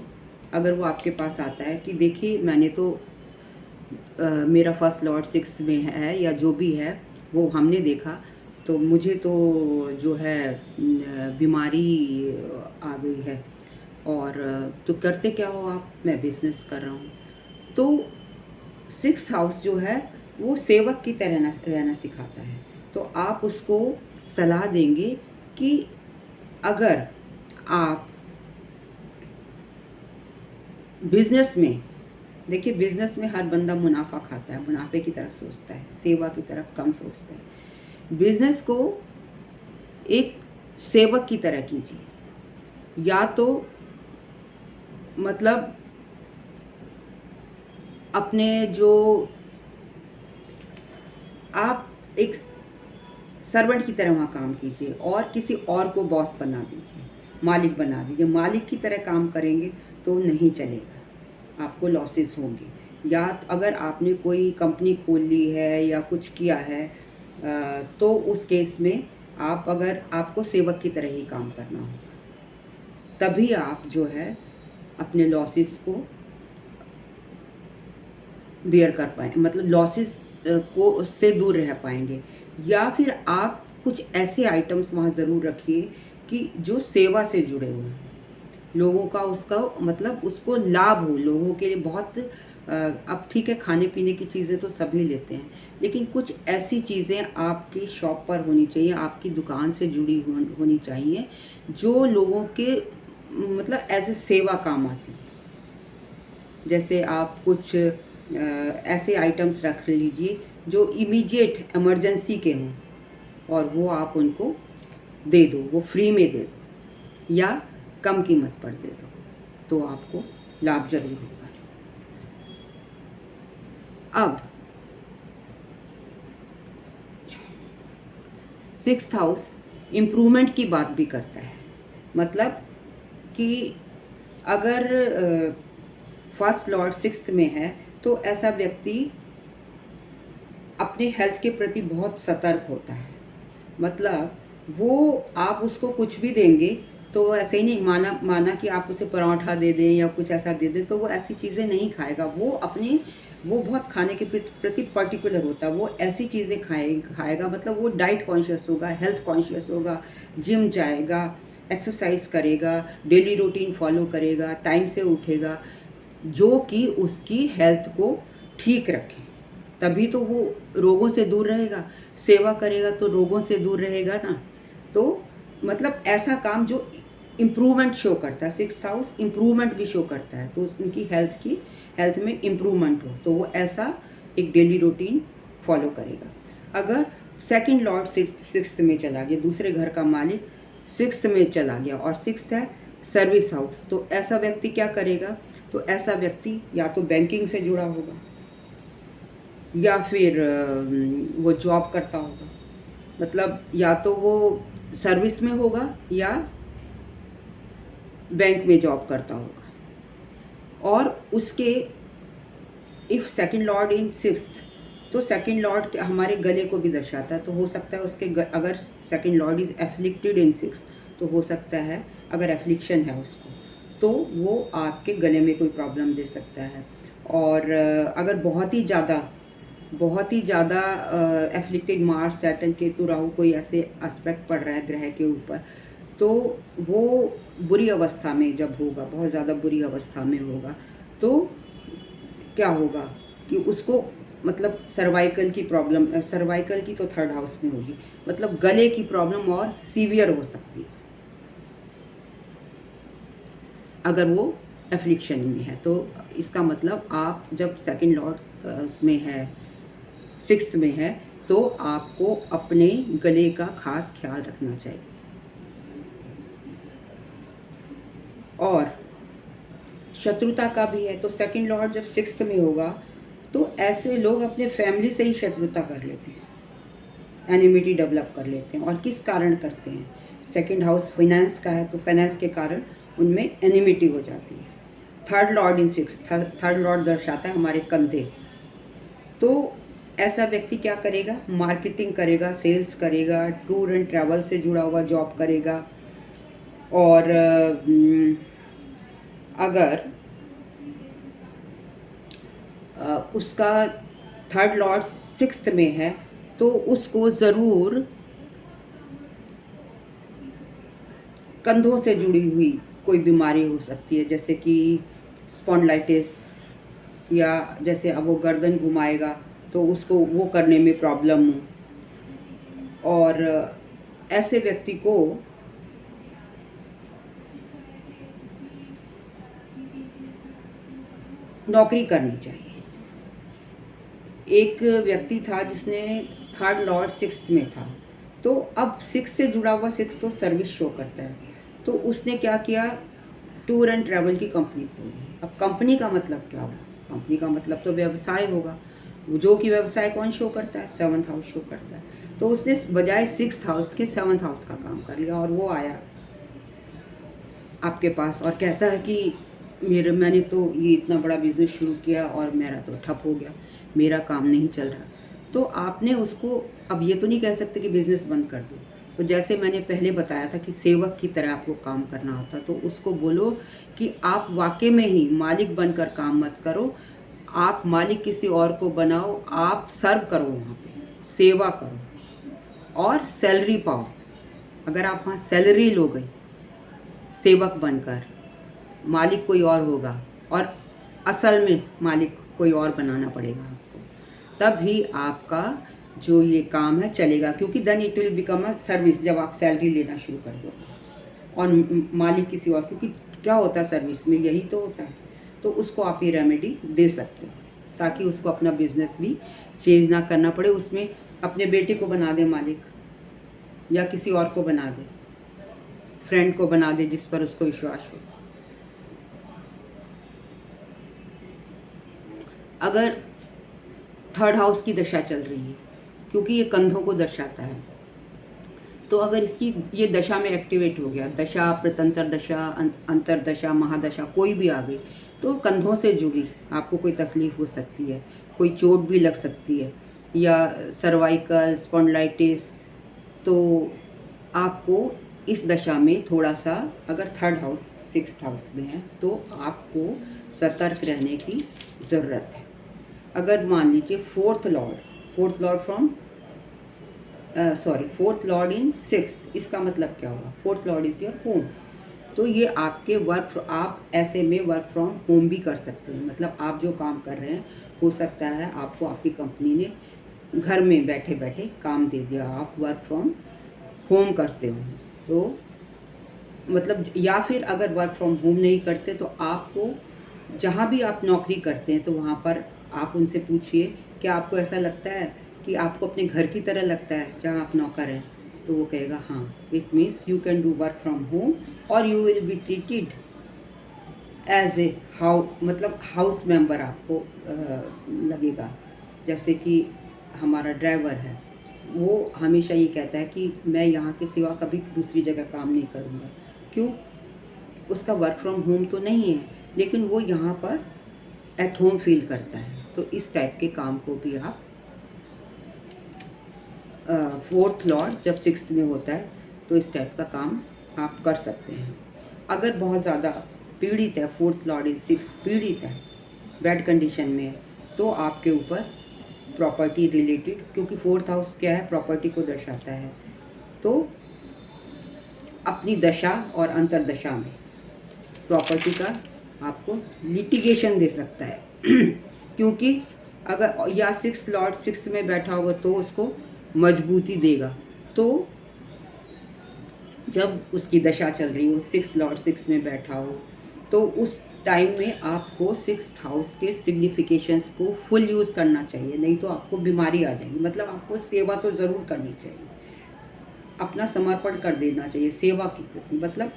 अगर वो आपके पास आता है कि देखिए मैंने तो मेरा फर्स्ट लॉर्ड सिक्स्थ में है या जो भी है वो हमने देखा, तो मुझे तो जो है बीमारी आ गई है। और तो करते क्या हो आप? मैं बिज़नेस कर रहा हूँ। तो सिक्स्थ हाउस जो है वो सेवक की तरह रहना सिखाता है। तो आप उसको सलाह देंगे कि अगर आप बिज़नेस में, देखिए बिज़नेस में हर बंदा मुनाफा खाता है, मुनाफे की तरफ सोचता है, सेवा की तरफ कम सोचता है। बिज़नेस को एक सेवक की तरह कीजिए, या तो मतलब अपने जो आप एक सर्वेंट की तरह वहाँ काम कीजिए और किसी और को बॉस बना दीजिए, मालिक बना दीजिए। मालिक की तरह काम करेंगे तो नहीं चलेगा, आपको लॉसेस होंगे। या अगर आपने कोई कंपनी खोल ली है या कुछ किया है तो उस केस में आप, अगर आपको सेवक की तरह ही काम करना होगा, तभी आप जो है अपने लॉसेस को बेयर कर पाए, मतलब लॉसेस को से दूर रह पाएंगे। या फिर आप कुछ ऐसे आइटम्स वहाँ ज़रूर रखिए कि जो सेवा से जुड़े हुए हैं, लोगों का उसका मतलब उसको लाभ हो, लोगों के लिए बहुत अब ठीक है खाने पीने की चीज़ें तो सभी लेते हैं, लेकिन कुछ ऐसी चीज़ें आपकी शॉप पर होनी चाहिए, आपकी दुकान से जुड़ी होनी चाहिए, जो लोगों के मतलब एज ए सेवा काम आती है। जैसे आप कुछ ऐसे आइटम्स रख लीजिए जो इमीडिएट इमरजेंसी के हों और वो आप उनको दे दो, वो फ्री में दे दो या कम कीमत पर दे दो, तो आपको लाभ जरूर होगा। अब सिक्स्थ हाउस इम्प्रूवमेंट की बात भी करता है, मतलब कि अगर फर्स्ट लॉर्ड सिक्स्थ में है तो ऐसा व्यक्ति अपने हेल्थ के प्रति बहुत सतर्क होता है। मतलब वो आप उसको कुछ भी देंगे तो ऐसे ही नहीं, माना कि आप उसे पराठा दे दें या कुछ ऐसा दे दें, तो वो ऐसी चीज़ें नहीं खाएगा। वो बहुत खाने के प्रति पर्टिकुलर होता है, वो ऐसी चीज़ें खाएगा, मतलब वो डाइट कॉन्शियस होगा, हेल्थ कॉन्शियस होगा, जिम जाएगा, एक्सरसाइज करेगा, डेली रूटीन फॉलो करेगा, टाइम से उठेगा, जो कि उसकी हेल्थ को ठीक रखे। तभी तो वो रोगों से दूर रहेगा। सेवा करेगा तो रोगों से दूर रहेगा ना। तो मतलब ऐसा काम जो इम्प्रूवमेंट शो करता है, सिक्स्थ हाउस इम्प्रूवमेंट भी शो करता है, तो उनकी हेल्थ में इम्प्रूवमेंट हो तो वो ऐसा एक डेली रूटीन फॉलो करेगा। अगर सेकंड लॉर्ड सिक्स्थ में चला गया, दूसरे घर का मालिक सिक्स्थ में चला गया और सिक्स्थ है सर्विस हाउस, तो ऐसा व्यक्ति क्या करेगा? तो ऐसा व्यक्ति या तो बैंकिंग से जुड़ा होगा या फिर वो जॉब करता होगा, मतलब या तो वो सर्विस में होगा या बैंक में जॉब करता होगा। और उसके if second Lord in sixth, तो सेकंड लॉर्ड हमारे गले को भी दर्शाता है, तो हो सकता है उसके अगर second Lord is afflicted in sixth, तो हो सकता है अगर एफ्लिक्शन है उसको तो वो आपके गले में कोई प्रॉब्लम दे सकता है। और अगर बहुत ही ज़्यादा afflicted Mars, Saturn, Ketu, Rahu कोई ऐसे एस्पेक्ट पड़ रहा है ग्रह के ऊपर, तो वो बुरी अवस्था में जब होगा, बहुत ज़्यादा बुरी अवस्था में होगा, तो क्या होगा कि उसको मतलब सर्वाइकल की प्रॉब्लम, सर्वाइकल की तो थर्ड हाउस में होगी, मतलब गले की प्रॉब्लम और सीवियर हो सकती है अगर वो एफ्लिक्शन में है। तो इसका मतलब आप जब सेकंड लॉर्ड उसमें है, सिक्स्थ में है, तो आपको अपने गले का खास ख्याल रखना चाहिए। और शत्रुता का भी है, तो सेकंड लॉर्ड जब सिक्स्थ में होगा तो ऐसे लोग अपने फैमिली से ही शत्रुता कर लेते हैं, एनिमिटी डेवलप कर लेते हैं। और किस कारण करते हैं? सेकंड हाउस फाइनेंस का है, तो फाइनेंस के कारण उनमें एनिमिटी हो जाती है। Third Lord in six, third Lord दर्शाता है हमारे कंधे। तो ऐसा व्यक्ति क्या करेगा? मार्केटिंग करेगा, सेल्स करेगा, टूर एंड ट्रैवल से जुड़ा हुआ जॉब करेगा। और अगर उसका थर्ड लॉर्ड सिक्स्थ में है तो उसको ज़रूर कंधों से जुड़ी हुई कोई बीमारी हो सकती है, जैसे कि स्पॉन्डिलाइटिस, या जैसे अब वो गर्दन घुमाएगा तो उसको वो करने में प्रॉब्लम हो। और ऐसे व्यक्ति को नौकरी करनी चाहिए। एक व्यक्ति था जिसने थर्ड लॉर्ड सिक्स्थ में था, तो अब सिक्स से जुड़ा हुआ, सिक्स तो सर्विस शो करता है, तो उसने क्या किया? टूर एंड ट्रैवल की कंपनी खोली। अब कंपनी का मतलब क्या होगा? कंपनी का मतलब तो व्यवसाय होगा, जो कि व्यवसाय कौन शो करता है? सेवन्थ हाउस शो करता है। तो उसने बजाय सिक्स्थ हाउस के सेवन्थ हाउस का काम कर लिया, और वो आया आपके पास और कहता है कि मैंने तो ये इतना बड़ा बिजनेस शुरू किया और मेरा तो ठप हो गया, मेरा काम नहीं चल रहा। तो आपने उसको, अब ये तो नहीं कह सकते कि बिज़नेस बंद कर दो। तो जैसे मैंने पहले बताया था कि सेवक की तरह आपको काम करना होता, तो उसको बोलो कि आप वाकई में ही मालिक बनकर काम मत करो, आप मालिक किसी और को बनाओ, आप सर्व करो, वहाँ पे सेवा करो और सैलरी पाओ। अगर आप वहाँ सैलरी लोगे सेवक बनकर, मालिक कोई और होगा, और असल में मालिक कोई और बनाना पड़ेगा आपको, तब ही आपका जो ये काम है चलेगा। क्योंकि then it will become a service, जब आप सैलरी लेना शुरू कर दोगे और मालिक किसी और, क्योंकि क्या होता है सर्विस में, यही तो होता है। तो उसको आप ये रेमेडी दे सकते हो ताकि उसको अपना बिजनेस भी चेंज ना करना पड़े, उसमें अपने बेटे को बना दे मालिक, या किसी और को बना दे, फ्रेंड को बना दे जिस पर उसको विश्वास हो। अगर थर्ड हाउस की दशा चल रही है, क्योंकि ये कंधों को दर्शाता है, तो अगर इसकी ये दशा में एक्टिवेट हो गया, दशा, प्रतंत्र दशा, अंतरदशा, महादशा कोई भी आ गई, तो कंधों से जुड़ी आपको कोई तकलीफ हो सकती है, कोई चोट भी लग सकती है, या सर्वाइकल, स्पॉन्डिलाइटिस। तो आपको इस दशा में थोड़ा सा, अगर थर्ड हाउस सिक्स्थ हाउस में है, तो आपको सतर्क रहने की ज़रूरत है। अगर मान लीजिए fourth Lord from fourth Lord in sixth, इसका मतलब क्या होगा? Fourth Lord is your home, तो ये आपके आप ऐसे में वर्क फ्रॉम होम भी कर सकते हैं। मतलब आप जो काम कर रहे हैं, हो सकता है आपको आपकी कंपनी ने घर में बैठे बैठे काम दे दिया, आप वर्क फ्रॉम होम करते हो। तो मतलब, या फिर अगर वर्क फ्रॉम होम नहीं करते तो आपको, जहाँ भी आप नौकरी करते हैं, तो वहाँ पर आप उनसे पूछिए क्या आपको ऐसा लगता है कि आपको अपने घर की तरह लगता है जहाँ आप नौकर हैं? तो वो कहेगा हाँ, it means you can do work from home और you will be treated as a मतलब हाउस मेंबर आपको लगेगा। जैसे कि हमारा ड्राइवर है, वो हमेशा ये कहता है कि मैं यहाँ के सिवा कभी दूसरी जगह काम नहीं करूँगा। क्यों? उसका वर्क फ्रॉम होम तो नहीं है, लेकिन वो यहाँ पर एट होम फील करता है। तो इस टाइप के काम को भी आप, फोर्थ लॉर्ड जब सिक्स्थ में होता है, तो इस टाइप का काम आप कर सकते हैं। अगर बहुत ज़्यादा पीड़ित है, फोर्थ लॉर्ड इन सिक्स्थ पीड़ित है, बैड कंडीशन में है, तो आपके ऊपर प्रॉपर्टी रिलेटेड, क्योंकि फोर्थ हाउस क्या है? प्रॉपर्टी को दर्शाता है। तो अपनी दशा और अंतरदशा में प्रॉपर्टी का आपको लिटिगेशन दे सकता है क्योंकि अगर या 6 लॉर्ड 6 में बैठा होगा तो उसको मजबूती देगा। तो जब उसकी दशा चल रही हो, 6 लॉर्ड 6 में बैठा हो, तो उस टाइम में आपको 6th हाउस के सिग्निफिकेशंस को फुल यूज़ करना चाहिए, नहीं तो आपको बीमारी आ जाएगी। मतलब आपको सेवा तो ज़रूर करनी चाहिए, अपना समर्पण कर देना चाहिए सेवा के प्रति। मतलब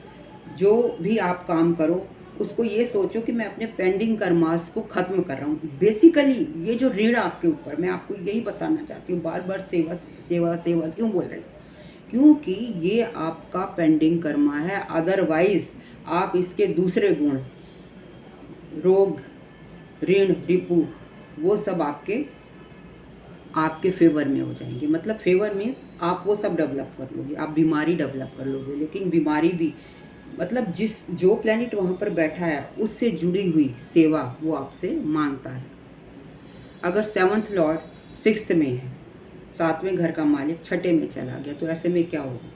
जो भी आप काम करो उसको ये सोचो कि मैं अपने पेंडिंग कर्मास को ख़त्म कर रहा हूँ। बेसिकली ये जो ऋण आपके ऊपर, मैं आपको यही बताना चाहती हूँ, बार बार सेवा सेवा सेवा क्यों बोल रही हूँ, क्योंकि ये आपका पेंडिंग कर्मा है। अदरवाइज आप इसके दूसरे गुण, रोग, ऋण, रिपु, वो सब आपके फेवर में हो जाएंगे। मतलब फेवर मीन्स आप वो सब डेवलप कर लोगे, आप बीमारी डेवलप कर लोगे। लेकिन बीमारी भी मतलब जो प्लैनेट वहाँ पर बैठा है उससे जुड़ी हुई सेवा वो आपसे मांगता है। अगर 7th लॉर्ड 6th में है, 7वें घर का मालिक 6ठे में चला गया, तो ऐसे में क्या होगा?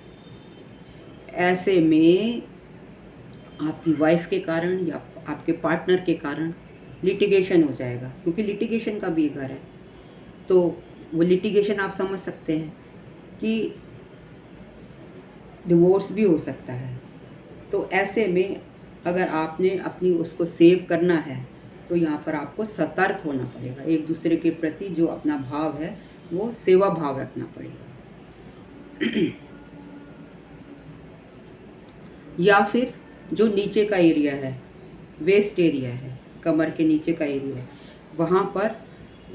ऐसे में आपकी वाइफ के कारण या आपके पार्टनर के कारण लिटिगेशन हो जाएगा, क्योंकि लिटिगेशन का भी घर है। तो वो लिटिगेशन आप समझ सकते हैं कि डिवोर्स भी हो सकता है। तो ऐसे में अगर आपने अपनी उसको सेव करना है तो यहाँ पर आपको सतर्क होना पड़ेगा। एक दूसरे के प्रति जो अपना भाव है वो सेवा भाव रखना पड़ेगा। या फिर जो नीचे का एरिया है, वेस्ट एरिया है, कमर के नीचे का एरिया है, वहाँ पर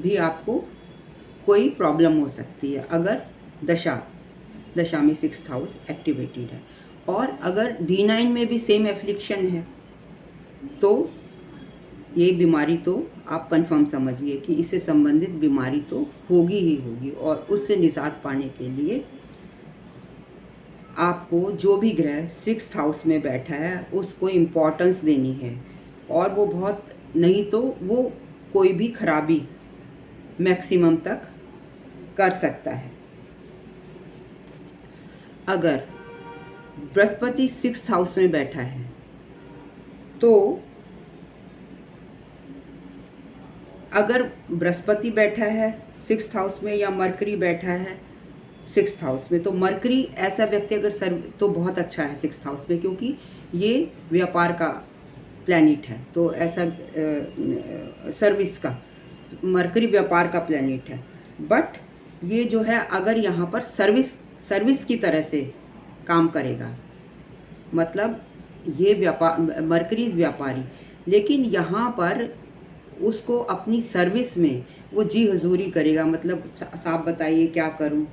भी आपको कोई प्रॉब्लम हो सकती है अगर दशा में 6th हाउस एक्टिवेटेड है। और अगर D9 में भी सेम एफ्लिक्शन है तो ये बीमारी तो आप कंफर्म समझिए कि इससे संबंधित बीमारी तो होगी ही होगी। और उससे निजात पाने के लिए आपको जो भी ग्रह 6th हाउस में बैठा है उसको इम्पोर्टेंस देनी है। और वो बहुत नहीं तो वो कोई भी खराबी मैक्सिमम तक कर सकता है। अगर बृहस्पति 6th हाउस में बैठा है तो अगर बृहस्पति बैठा है 6th हाउस में या मरकरी बैठा है 6th हाउस में, तो मरकरी ऐसा व्यक्ति अगर तो बहुत अच्छा है 6th हाउस में, क्योंकि ये व्यापार का प्लैनेट है। तो ऐसा सर्विस का, मरकरी व्यापार का प्लैनेट है। बट ये जो है अगर यहाँ पर सर्विस की तरह से काम करेगा, मतलब ये मरकरी व्यापारी, लेकिन यहाँ पर उसको अपनी सर्विस में वो जी हजूरी करेगा। मतलब साहब बताइए क्या करूं,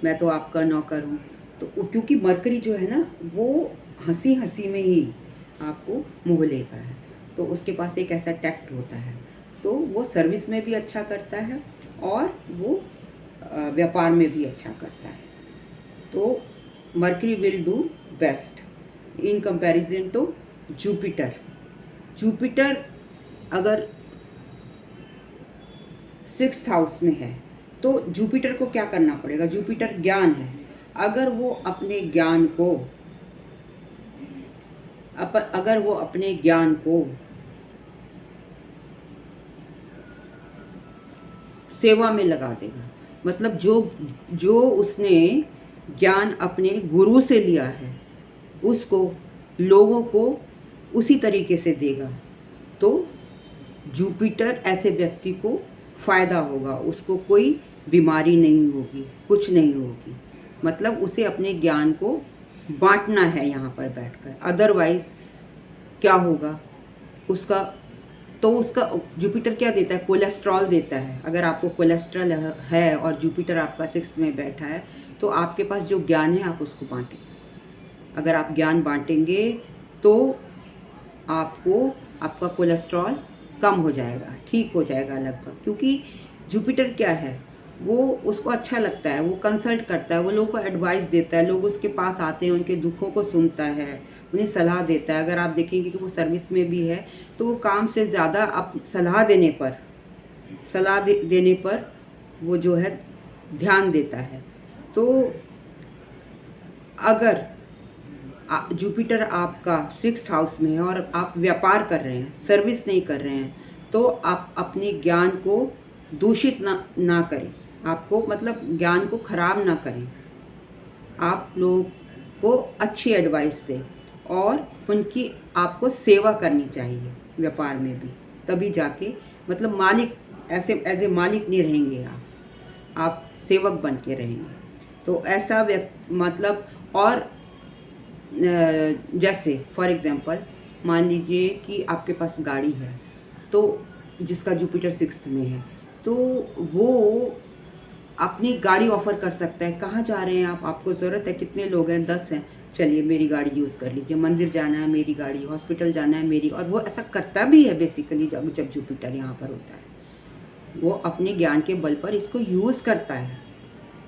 मैं तो आपका नौकर हूँ। तो क्योंकि मरकरी जो है ना वो हंसी हंसी में ही आपको मोह लेता है, तो उसके पास एक ऐसा टैक्ट होता है। तो वो सर्विस में भी अच्छा करता है और वो व्यापार में भी अच्छा करता है। तो Mercury will do best in comparison to Jupiter. Jupiter अगर 6th हाउस में है तो जुपिटर को क्या करना पड़ेगा? जुपिटर ज्ञान है। अगर वो अपने ज्ञान को सेवा में लगा देगा, मतलब जो उसने ज्ञान अपने गुरु से लिया है उसको लोगों को उसी तरीके से देगा, तो जुपिटर ऐसे व्यक्ति को फ़ायदा होगा, उसको कोई बीमारी नहीं होगी, कुछ नहीं होगी। मतलब उसे अपने ज्ञान को बांटना है यहाँ पर बैठकर। अदरवाइज़ क्या होगा उसका जुपिटर क्या देता है? कोलेस्ट्रॉल देता है। अगर आपको कोलेस्ट्रॉल है और जुपिटर आपका 6th में बैठा है तो आपके पास जो ज्ञान है आप उसको बांटें। अगर आप ज्ञान बांटेंगे तो आपका कोलेस्ट्रॉल कम हो जाएगा, ठीक हो जाएगा लगभग। क्योंकि जुपिटर क्या है, वो उसको अच्छा लगता है, वो कंसल्ट करता है, वो लोगों को एडवाइस देता है, लोग उसके पास आते हैं, उनके दुखों को सुनता है, उन्हें सलाह देता है। अगर आप देखेंगे कि वो सर्विस में भी है तो वो काम से ज़्यादा सलाह देने पर वो जो है ध्यान देता है। तो अगर जुपिटर आपका 6th हाउस में है और आप व्यापार कर रहे हैं, सर्विस नहीं कर रहे हैं, तो आप अपने ज्ञान को दूषित ना करें, आपको मतलब ज्ञान को खराब ना करें, आप लोगों को अच्छी एडवाइस दें और उनकी आपको सेवा करनी चाहिए व्यापार में भी, तभी जाके मतलब मालिक ऐसे एज ए मालिक नहीं रहेंगे आप सेवक बन के रहेंगे। तो ऐसा मतलब और जैसे फॉर एग्ज़ाम्पल मान लीजिए कि आपके पास गाड़ी है, तो जिसका जुपिटर 6th में है, तो वो अपनी गाड़ी ऑफ़र कर सकता है। कहाँ जा रहे हैं आप, आपको ज़रूरत है, कितने लोग हैं, 10 हैं, चलिए मेरी गाड़ी यूज़ कर लीजिए, मंदिर जाना है मेरी गाड़ी, हॉस्पिटल जाना है मेरी, और वो ऐसा करता भी है बेसिकली जब जुपिटर यहाँ पर होता है। वो अपने ज्ञान के बल पर इसको यूज़ करता है,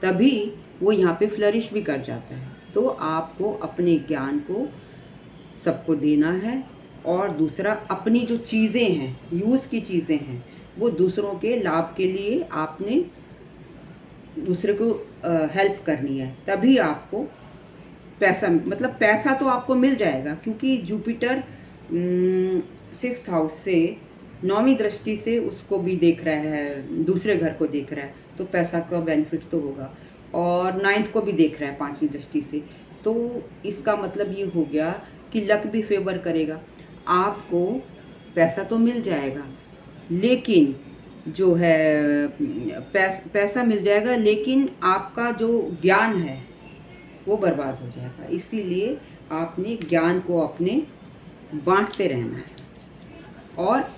तभी वो यहाँ पे फ्लरिश भी कर जाता है। तो आपको अपने ज्ञान को सबको देना है, और दूसरा अपनी जो चीज़ें हैं, यूज़ की चीज़ें हैं, वो दूसरों के लाभ के लिए आपने दूसरे को हेल्प करनी है, तभी आपको पैसा मतलब पैसा तो आपको मिल जाएगा, क्योंकि जुपिटर 6th हाउस से 9वीं दृष्टि से उसको भी देख रहा है, दूसरे घर को देख रहा है, तो पैसा का बेनिफिट तो होगा, और 9th को भी देख रहा है 5वीं दृष्टि से, तो इसका मतलब ये हो गया कि लक भी फेवर करेगा, आपको पैसा तो मिल जाएगा, लेकिन जो है पैसा मिल जाएगा, लेकिन आपका जो ज्ञान है वो बर्बाद हो जाएगा। इसीलिए आपने ज्ञान को अपने बांटते रहना है, और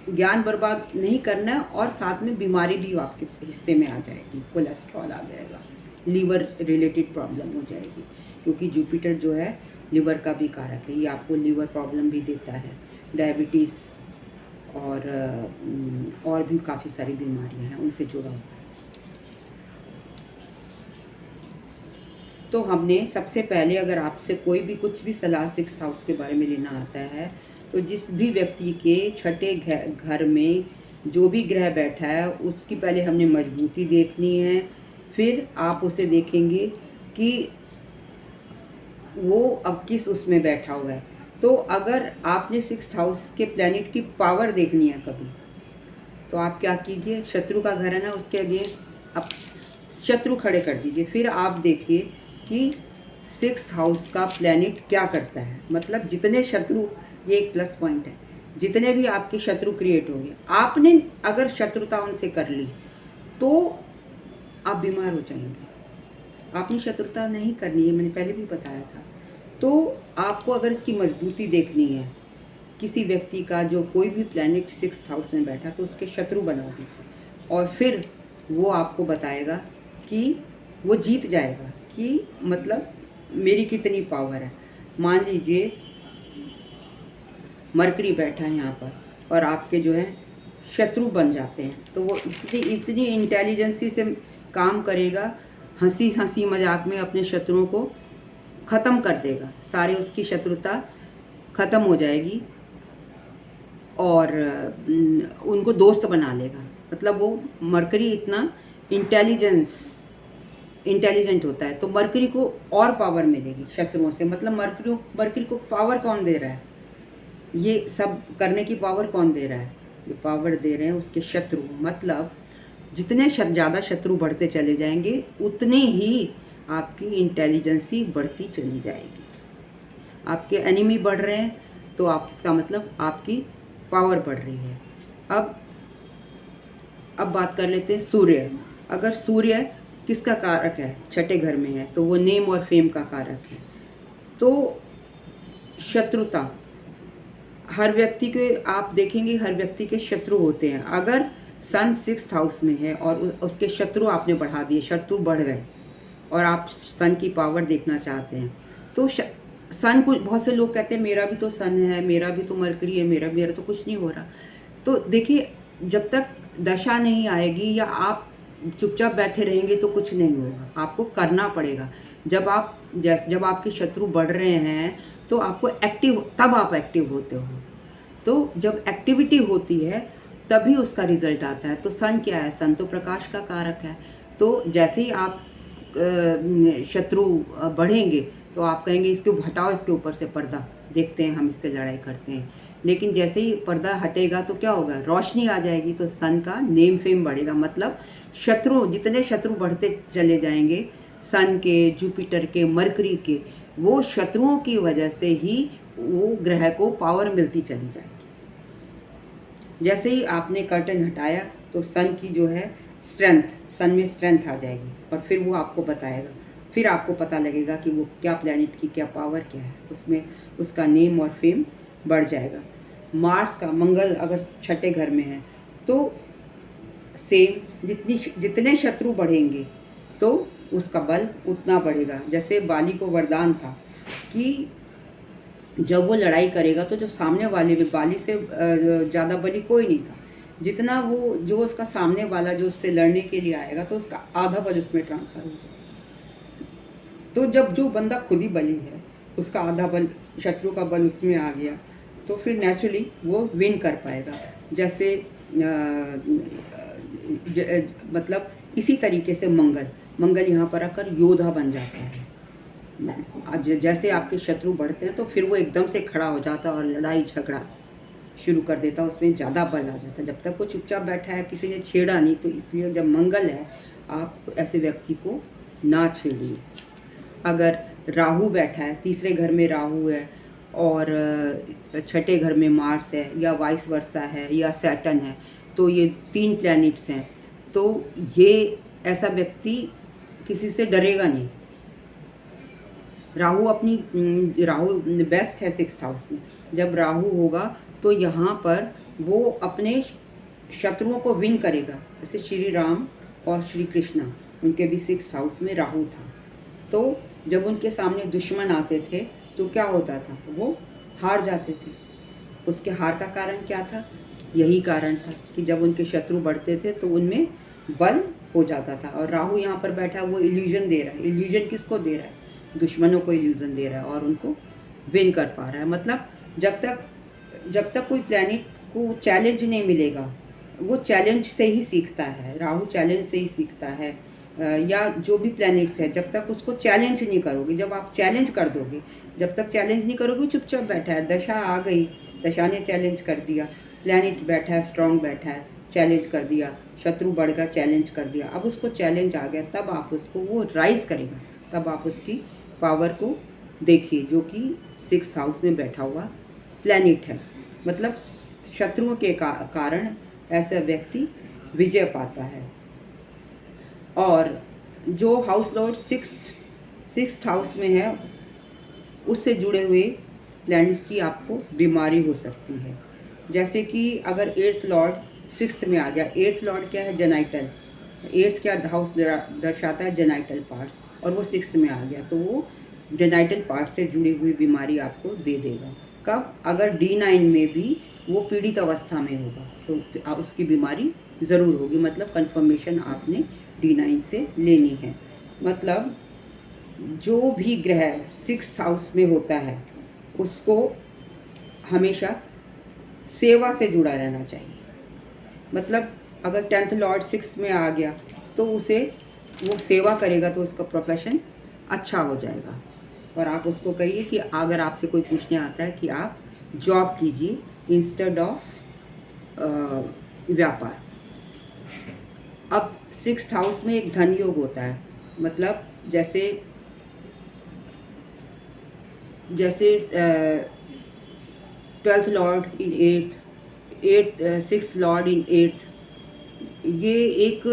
ज्ञान बर्बाद नहीं करना है, और साथ में बीमारी भी आपके हिस्से में आ जाएगी, कोलेस्ट्रॉल आ जाएगा, लीवर रिलेटेड प्रॉब्लम हो जाएगी, क्योंकि जुपिटर जो है लिवर का भी कारक है, ये आपको लीवर प्रॉब्लम भी देता है, डायबिटीज़ और भी काफ़ी सारी बीमारियां हैं उनसे जुड़ा हुआ है। तो हमने सबसे पहले, अगर आपसे कोई भी कुछ भी सलाह 6th हाउस के बारे में लेना आता है, तो जिस भी व्यक्ति के छठे घर में जो भी ग्रह बैठा है उसकी पहले हमने मजबूती देखनी है, फिर आप उसे देखेंगे कि वो अब किस उसमें बैठा हुआ है। तो अगर आपने 6th हाउस के प्लैनेट की पावर देखनी है कभी, तो आप क्या कीजिए, शत्रु का घर है ना, उसके अगेंस्ट आप शत्रु खड़े कर दीजिए, फिर आप देखिए कि 6th हाउस का प्लैनेट क्या करता है, मतलब जितने शत्रु, ये एक प्लस पॉइंट है, जितने भी आपके शत्रु क्रिएट होंगे, आपने अगर शत्रुता उनसे कर ली तो आप बीमार हो जाएंगे। आपने शत्रुता नहीं करनी है, मैंने पहले भी बताया था। तो आपको अगर इसकी मजबूती देखनी है किसी व्यक्ति का, जो कोई भी प्लैनेट 6th हाउस में बैठा, तो उसके शत्रु बना दीजिए, और फिर वो आपको बताएगा कि वो जीत जाएगा, कि मतलब मेरी कितनी पावर है। मान लीजिए मरकरी बैठा है यहाँ पर, और आपके जो है शत्रु बन जाते हैं, तो वो इतनी इंटेलिजेंसी से काम करेगा, हंसी हंसी मजाक में अपने शत्रुओं को ख़त्म कर देगा, सारे उसकी शत्रुता ख़त्म हो जाएगी, और उनको दोस्त बना लेगा। मतलब वो मरकरी इतना इंटेलिजेंट होता है, तो मरकरी को और पावर मिलेगी शत्रुओं से। मतलब मरकरी को पावर कौन दे रहा है, ये सब करने की पावर कौन दे रहा है, ये पावर दे रहे हैं उसके शत्रु। मतलब जितने ज़्यादा शत्रु बढ़ते चले जाएंगे, उतने ही आपकी इंटेलिजेंसी बढ़ती चली जाएगी। आपके एनिमी बढ़ रहे हैं, तो आप इसका मतलब आपकी पावर बढ़ रही है। अब बात कर लेते हैं सूर्य। अगर सूर्य किसका कारक है, छठे घर में है, तो वो नेम और फेम का कारक है। तो शत्रुता, हर व्यक्ति के, आप देखेंगे हर व्यक्ति के शत्रु होते हैं। अगर सन 6th हाउस में है और उसके शत्रु आपने बढ़ा दिए, शत्रु बढ़ गए, और आप सन की पावर देखना चाहते हैं, तो सन को, बहुत से लोग कहते हैं मेरा भी तो सन है, मेरा भी तो मरकरी है, मेरा तो कुछ नहीं हो रहा। तो देखिए, जब तक दशा नहीं आएगी या आप चुपचाप बैठे रहेंगे तो कुछ नहीं होगा, आपको करना पड़ेगा। जब आपके शत्रु बढ़ रहे हैं, तो आपको तब आप एक्टिव होते हो। तो जब एक्टिविटी होती है तभी उसका रिजल्ट आता है। तो सन क्या है, सन तो प्रकाश का कारक है। तो जैसे ही आप शत्रु बढ़ेंगे, तो आप कहेंगे इसको हटाओ, इसके ऊपर से पर्दा, देखते हैं हम इससे लड़ाई करते हैं, लेकिन जैसे ही पर्दा हटेगा तो क्या होगा, रोशनी आ जाएगी, तो सन का नेम फेम बढ़ेगा। मतलब शत्रु, जितने शत्रु बढ़ते चले जाएंगे सन के, जुपिटर के, मरकरी के, वो शत्रुओं की वजह से ही वो ग्रह को पावर मिलती चली जाएगी। जैसे ही आपने कर्टन हटाया तो सन की जो है स्ट्रेंथ, सन में स्ट्रेंथ आ जाएगी और फिर वो आपको बताएगा, फिर आपको पता लगेगा कि वो क्या प्लैनेट की क्या पावर क्या है, उसमें उसका नेम और फेम बढ़ जाएगा। मार्स का, मंगल अगर छठे घर में है तो सेम, जितने शत्रु बढ़ेंगे तो उसका बल उतना बढ़ेगा। जैसे बाली को वरदान था कि जब वो लड़ाई करेगा तो जो सामने वाले में, बाली से ज़्यादा बली कोई नहीं था, जितना वो जो उसका सामने वाला जो उससे लड़ने के लिए आएगा तो उसका आधा बल उसमें ट्रांसफ़र हो जाएगा। तो जब जो बंदा खुद ही बली है, उसका आधा बल, शत्रु का बल उसमें आ गया, तो फिर नेचुरली वो विन कर पाएगा। जैसे मतलब इसी तरीके से मंगल यहाँ पर आकर योद्धा बन जाता है। जैसे आपके शत्रु बढ़ते हैं तो फिर वो एकदम से खड़ा हो जाता है और लड़ाई झगड़ा शुरू कर देता है, उसमें ज़्यादा बल आ जाता है। जब तक वो चुपचाप बैठा है, किसी ने छेड़ा नहीं, तो इसलिए जब मंगल है आप ऐसे व्यक्ति को ना छेड़िए। अगर राहु बैठा है, तीसरे घर में राहु है और छठे घर में मार्स है, या वाइस वर्सा है, या सैटर्न है, तो ये 3 प्लैनेट्स हैं, तो ये ऐसा व्यक्ति किसी से डरेगा नहीं। राहु राहु बेस्ट है 6th हाउस में। जब राहु होगा तो यहाँ पर वो अपने शत्रुओं को विन करेगा। जैसे श्री राम और श्री कृष्णा, उनके भी 6th हाउस में राहु था, तो जब उनके सामने दुश्मन आते थे तो क्या होता था, वो हार जाते थे। उसके हार का कारण क्या था, यही कारण था कि जब उनके शत्रु बढ़ते थे तो उनमें बल हो जाता था। और राहु यहाँ पर बैठा, वो इल्यूजन दे रहा है। इल्यूजन किसको दे रहा है, दुश्मनों को इल्यूजन दे रहा है और उनको विन कर पा रहा है। मतलब जब तक कोई प्लैनेट को चैलेंज नहीं मिलेगा, वो चैलेंज से ही सीखता है। राहु चैलेंज से ही सीखता है, या जो भी प्लैनेट्स है, जब तक उसको चैलेंज नहीं करोगे। जब आप चैलेंज कर दोगे, जब तक चैलेंज नहीं करोगे, चुपचाप बैठा है, दशा आ गई, दशा ने चैलेंज कर दिया, प्लैनेट बैठा है, स्ट्रांग बैठा है, चैलेंज कर दिया, शत्रु बढ़ गया, चैलेंज कर दिया, अब उसको चैलेंज आ गया, तब आप उसको, वो राइज करेगा, तब आप उसकी पावर को देखिए, जो कि 6th हाउस में बैठा हुआ प्लैनेट है। मतलब शत्रुओं के कारण ऐसा व्यक्ति विजय पाता है। और जो हाउस लॉर्ड 6th हाउस में है, उससे जुड़े हुए प्लैनेट्स की आपको बीमारी हो सकती है। जैसे कि अगर 8th लॉर्ड 6th में आ गया, 8th लॉर्ड क्या है, जेनाइटल, 8th क्या हाउस दर्शाता है, जेनाइटल पार्ट्स, और वो 6th में आ गया, तो वो जेनाइटल पार्ट से जुड़ी हुई बीमारी आपको दे देगा। कब, अगर D9 में भी वो पीड़ित अवस्था में होगा तो उसकी बीमारी ज़रूर होगी। मतलब कंफर्मेशन आपने D9 से लेनी है। मतलब जो भी ग्रह 6th हाउस में होता है उसको हमेशा सेवा से जुड़ा रहना चाहिए। मतलब अगर 10th लॉर्ड 6 में आ गया तो उसे, वो सेवा करेगा तो उसका प्रोफेशन अच्छा हो जाएगा। और आप उसको कहिए कि अगर आपसे कोई पूछने आता है कि आप जॉब कीजिए इंस्टेड ऑफ व्यापार। अब 6th हाउस में एक धन योग होता है। मतलब जैसे 12th लॉर्ड इन 6th लॉर्ड इन 8th, ये एक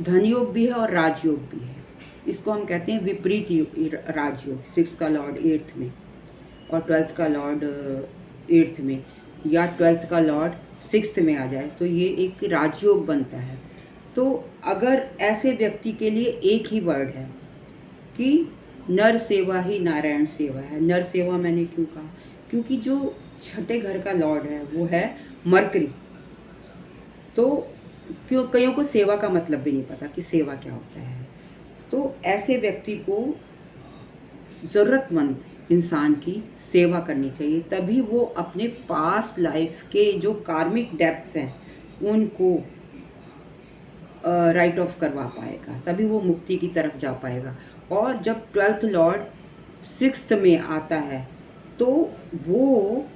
धन योग भी है और राजयोग भी है। इसको हम कहते हैं विपरीत राजयोग। 6th का लॉर्ड 8th में और 12th का लॉर्ड 8th में, या 12th का लॉर्ड 6th में आ जाए तो ये एक राजयोग बनता है। तो अगर ऐसे व्यक्ति के लिए एक ही वर्ड है कि नर सेवा ही नारायण सेवा है। नर सेवा मैंने क्यों कहा, क्योंकि जो छठे घर का लॉर्ड है वो है मरकरी। तो कईयों को सेवा का मतलब भी नहीं पता कि सेवा क्या होता है। तो ऐसे व्यक्ति को ज़रूरतमंद इंसान की सेवा करनी चाहिए, तभी वो अपने पास्ट लाइफ के जो कार्मिक डेप्थ्स हैं उनको राइट ऑफ करवा पाएगा, तभी वो मुक्ति की तरफ जा पाएगा। और जब 12th लॉर्ड 6th में आता है तो वो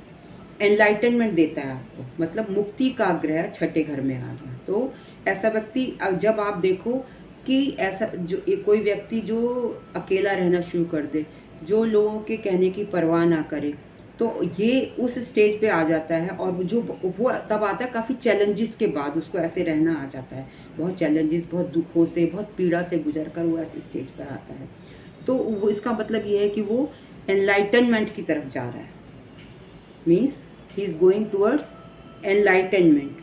एनलाइटनमेंट देता है आपको, मतलब मुक्ति का ग्रह छठे घर में आ गया। तो ऐसा व्यक्ति जब आप देखो कि ऐसा जो कोई व्यक्ति जो अकेला रहना शुरू कर दे, जो लोगों के कहने की परवाह ना करे, तो ये उस स्टेज पे आ जाता है। और वो तब आता है काफ़ी चैलेंजेस के बाद, उसको ऐसे रहना आ जाता है, बहुत चैलेंजेस, बहुत दुखों से, बहुत पीड़ा से गुजर कर वो ऐसे स्टेज पर आता है। तो वो इसका मतलब ये है कि वो एनलाइटनमेंट की तरफ जा रहा है, means he is going towards enlightenment.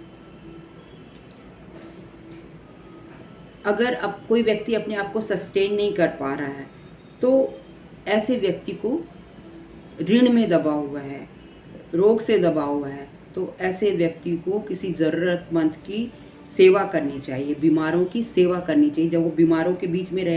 अगर अब कोई व्यक्ति अपने आप को सस्टेन नहीं कर पा रहा है, तो ऐसे व्यक्ति को ऋण में दबा हुआ है, रोग से दबा हुआ है, तो ऐसे व्यक्ति को किसी ज़रूरतमंद की सेवा करनी चाहिए, बीमारों की सेवा करनी चाहिए। जब वो बीमारों के बीच में रहेगा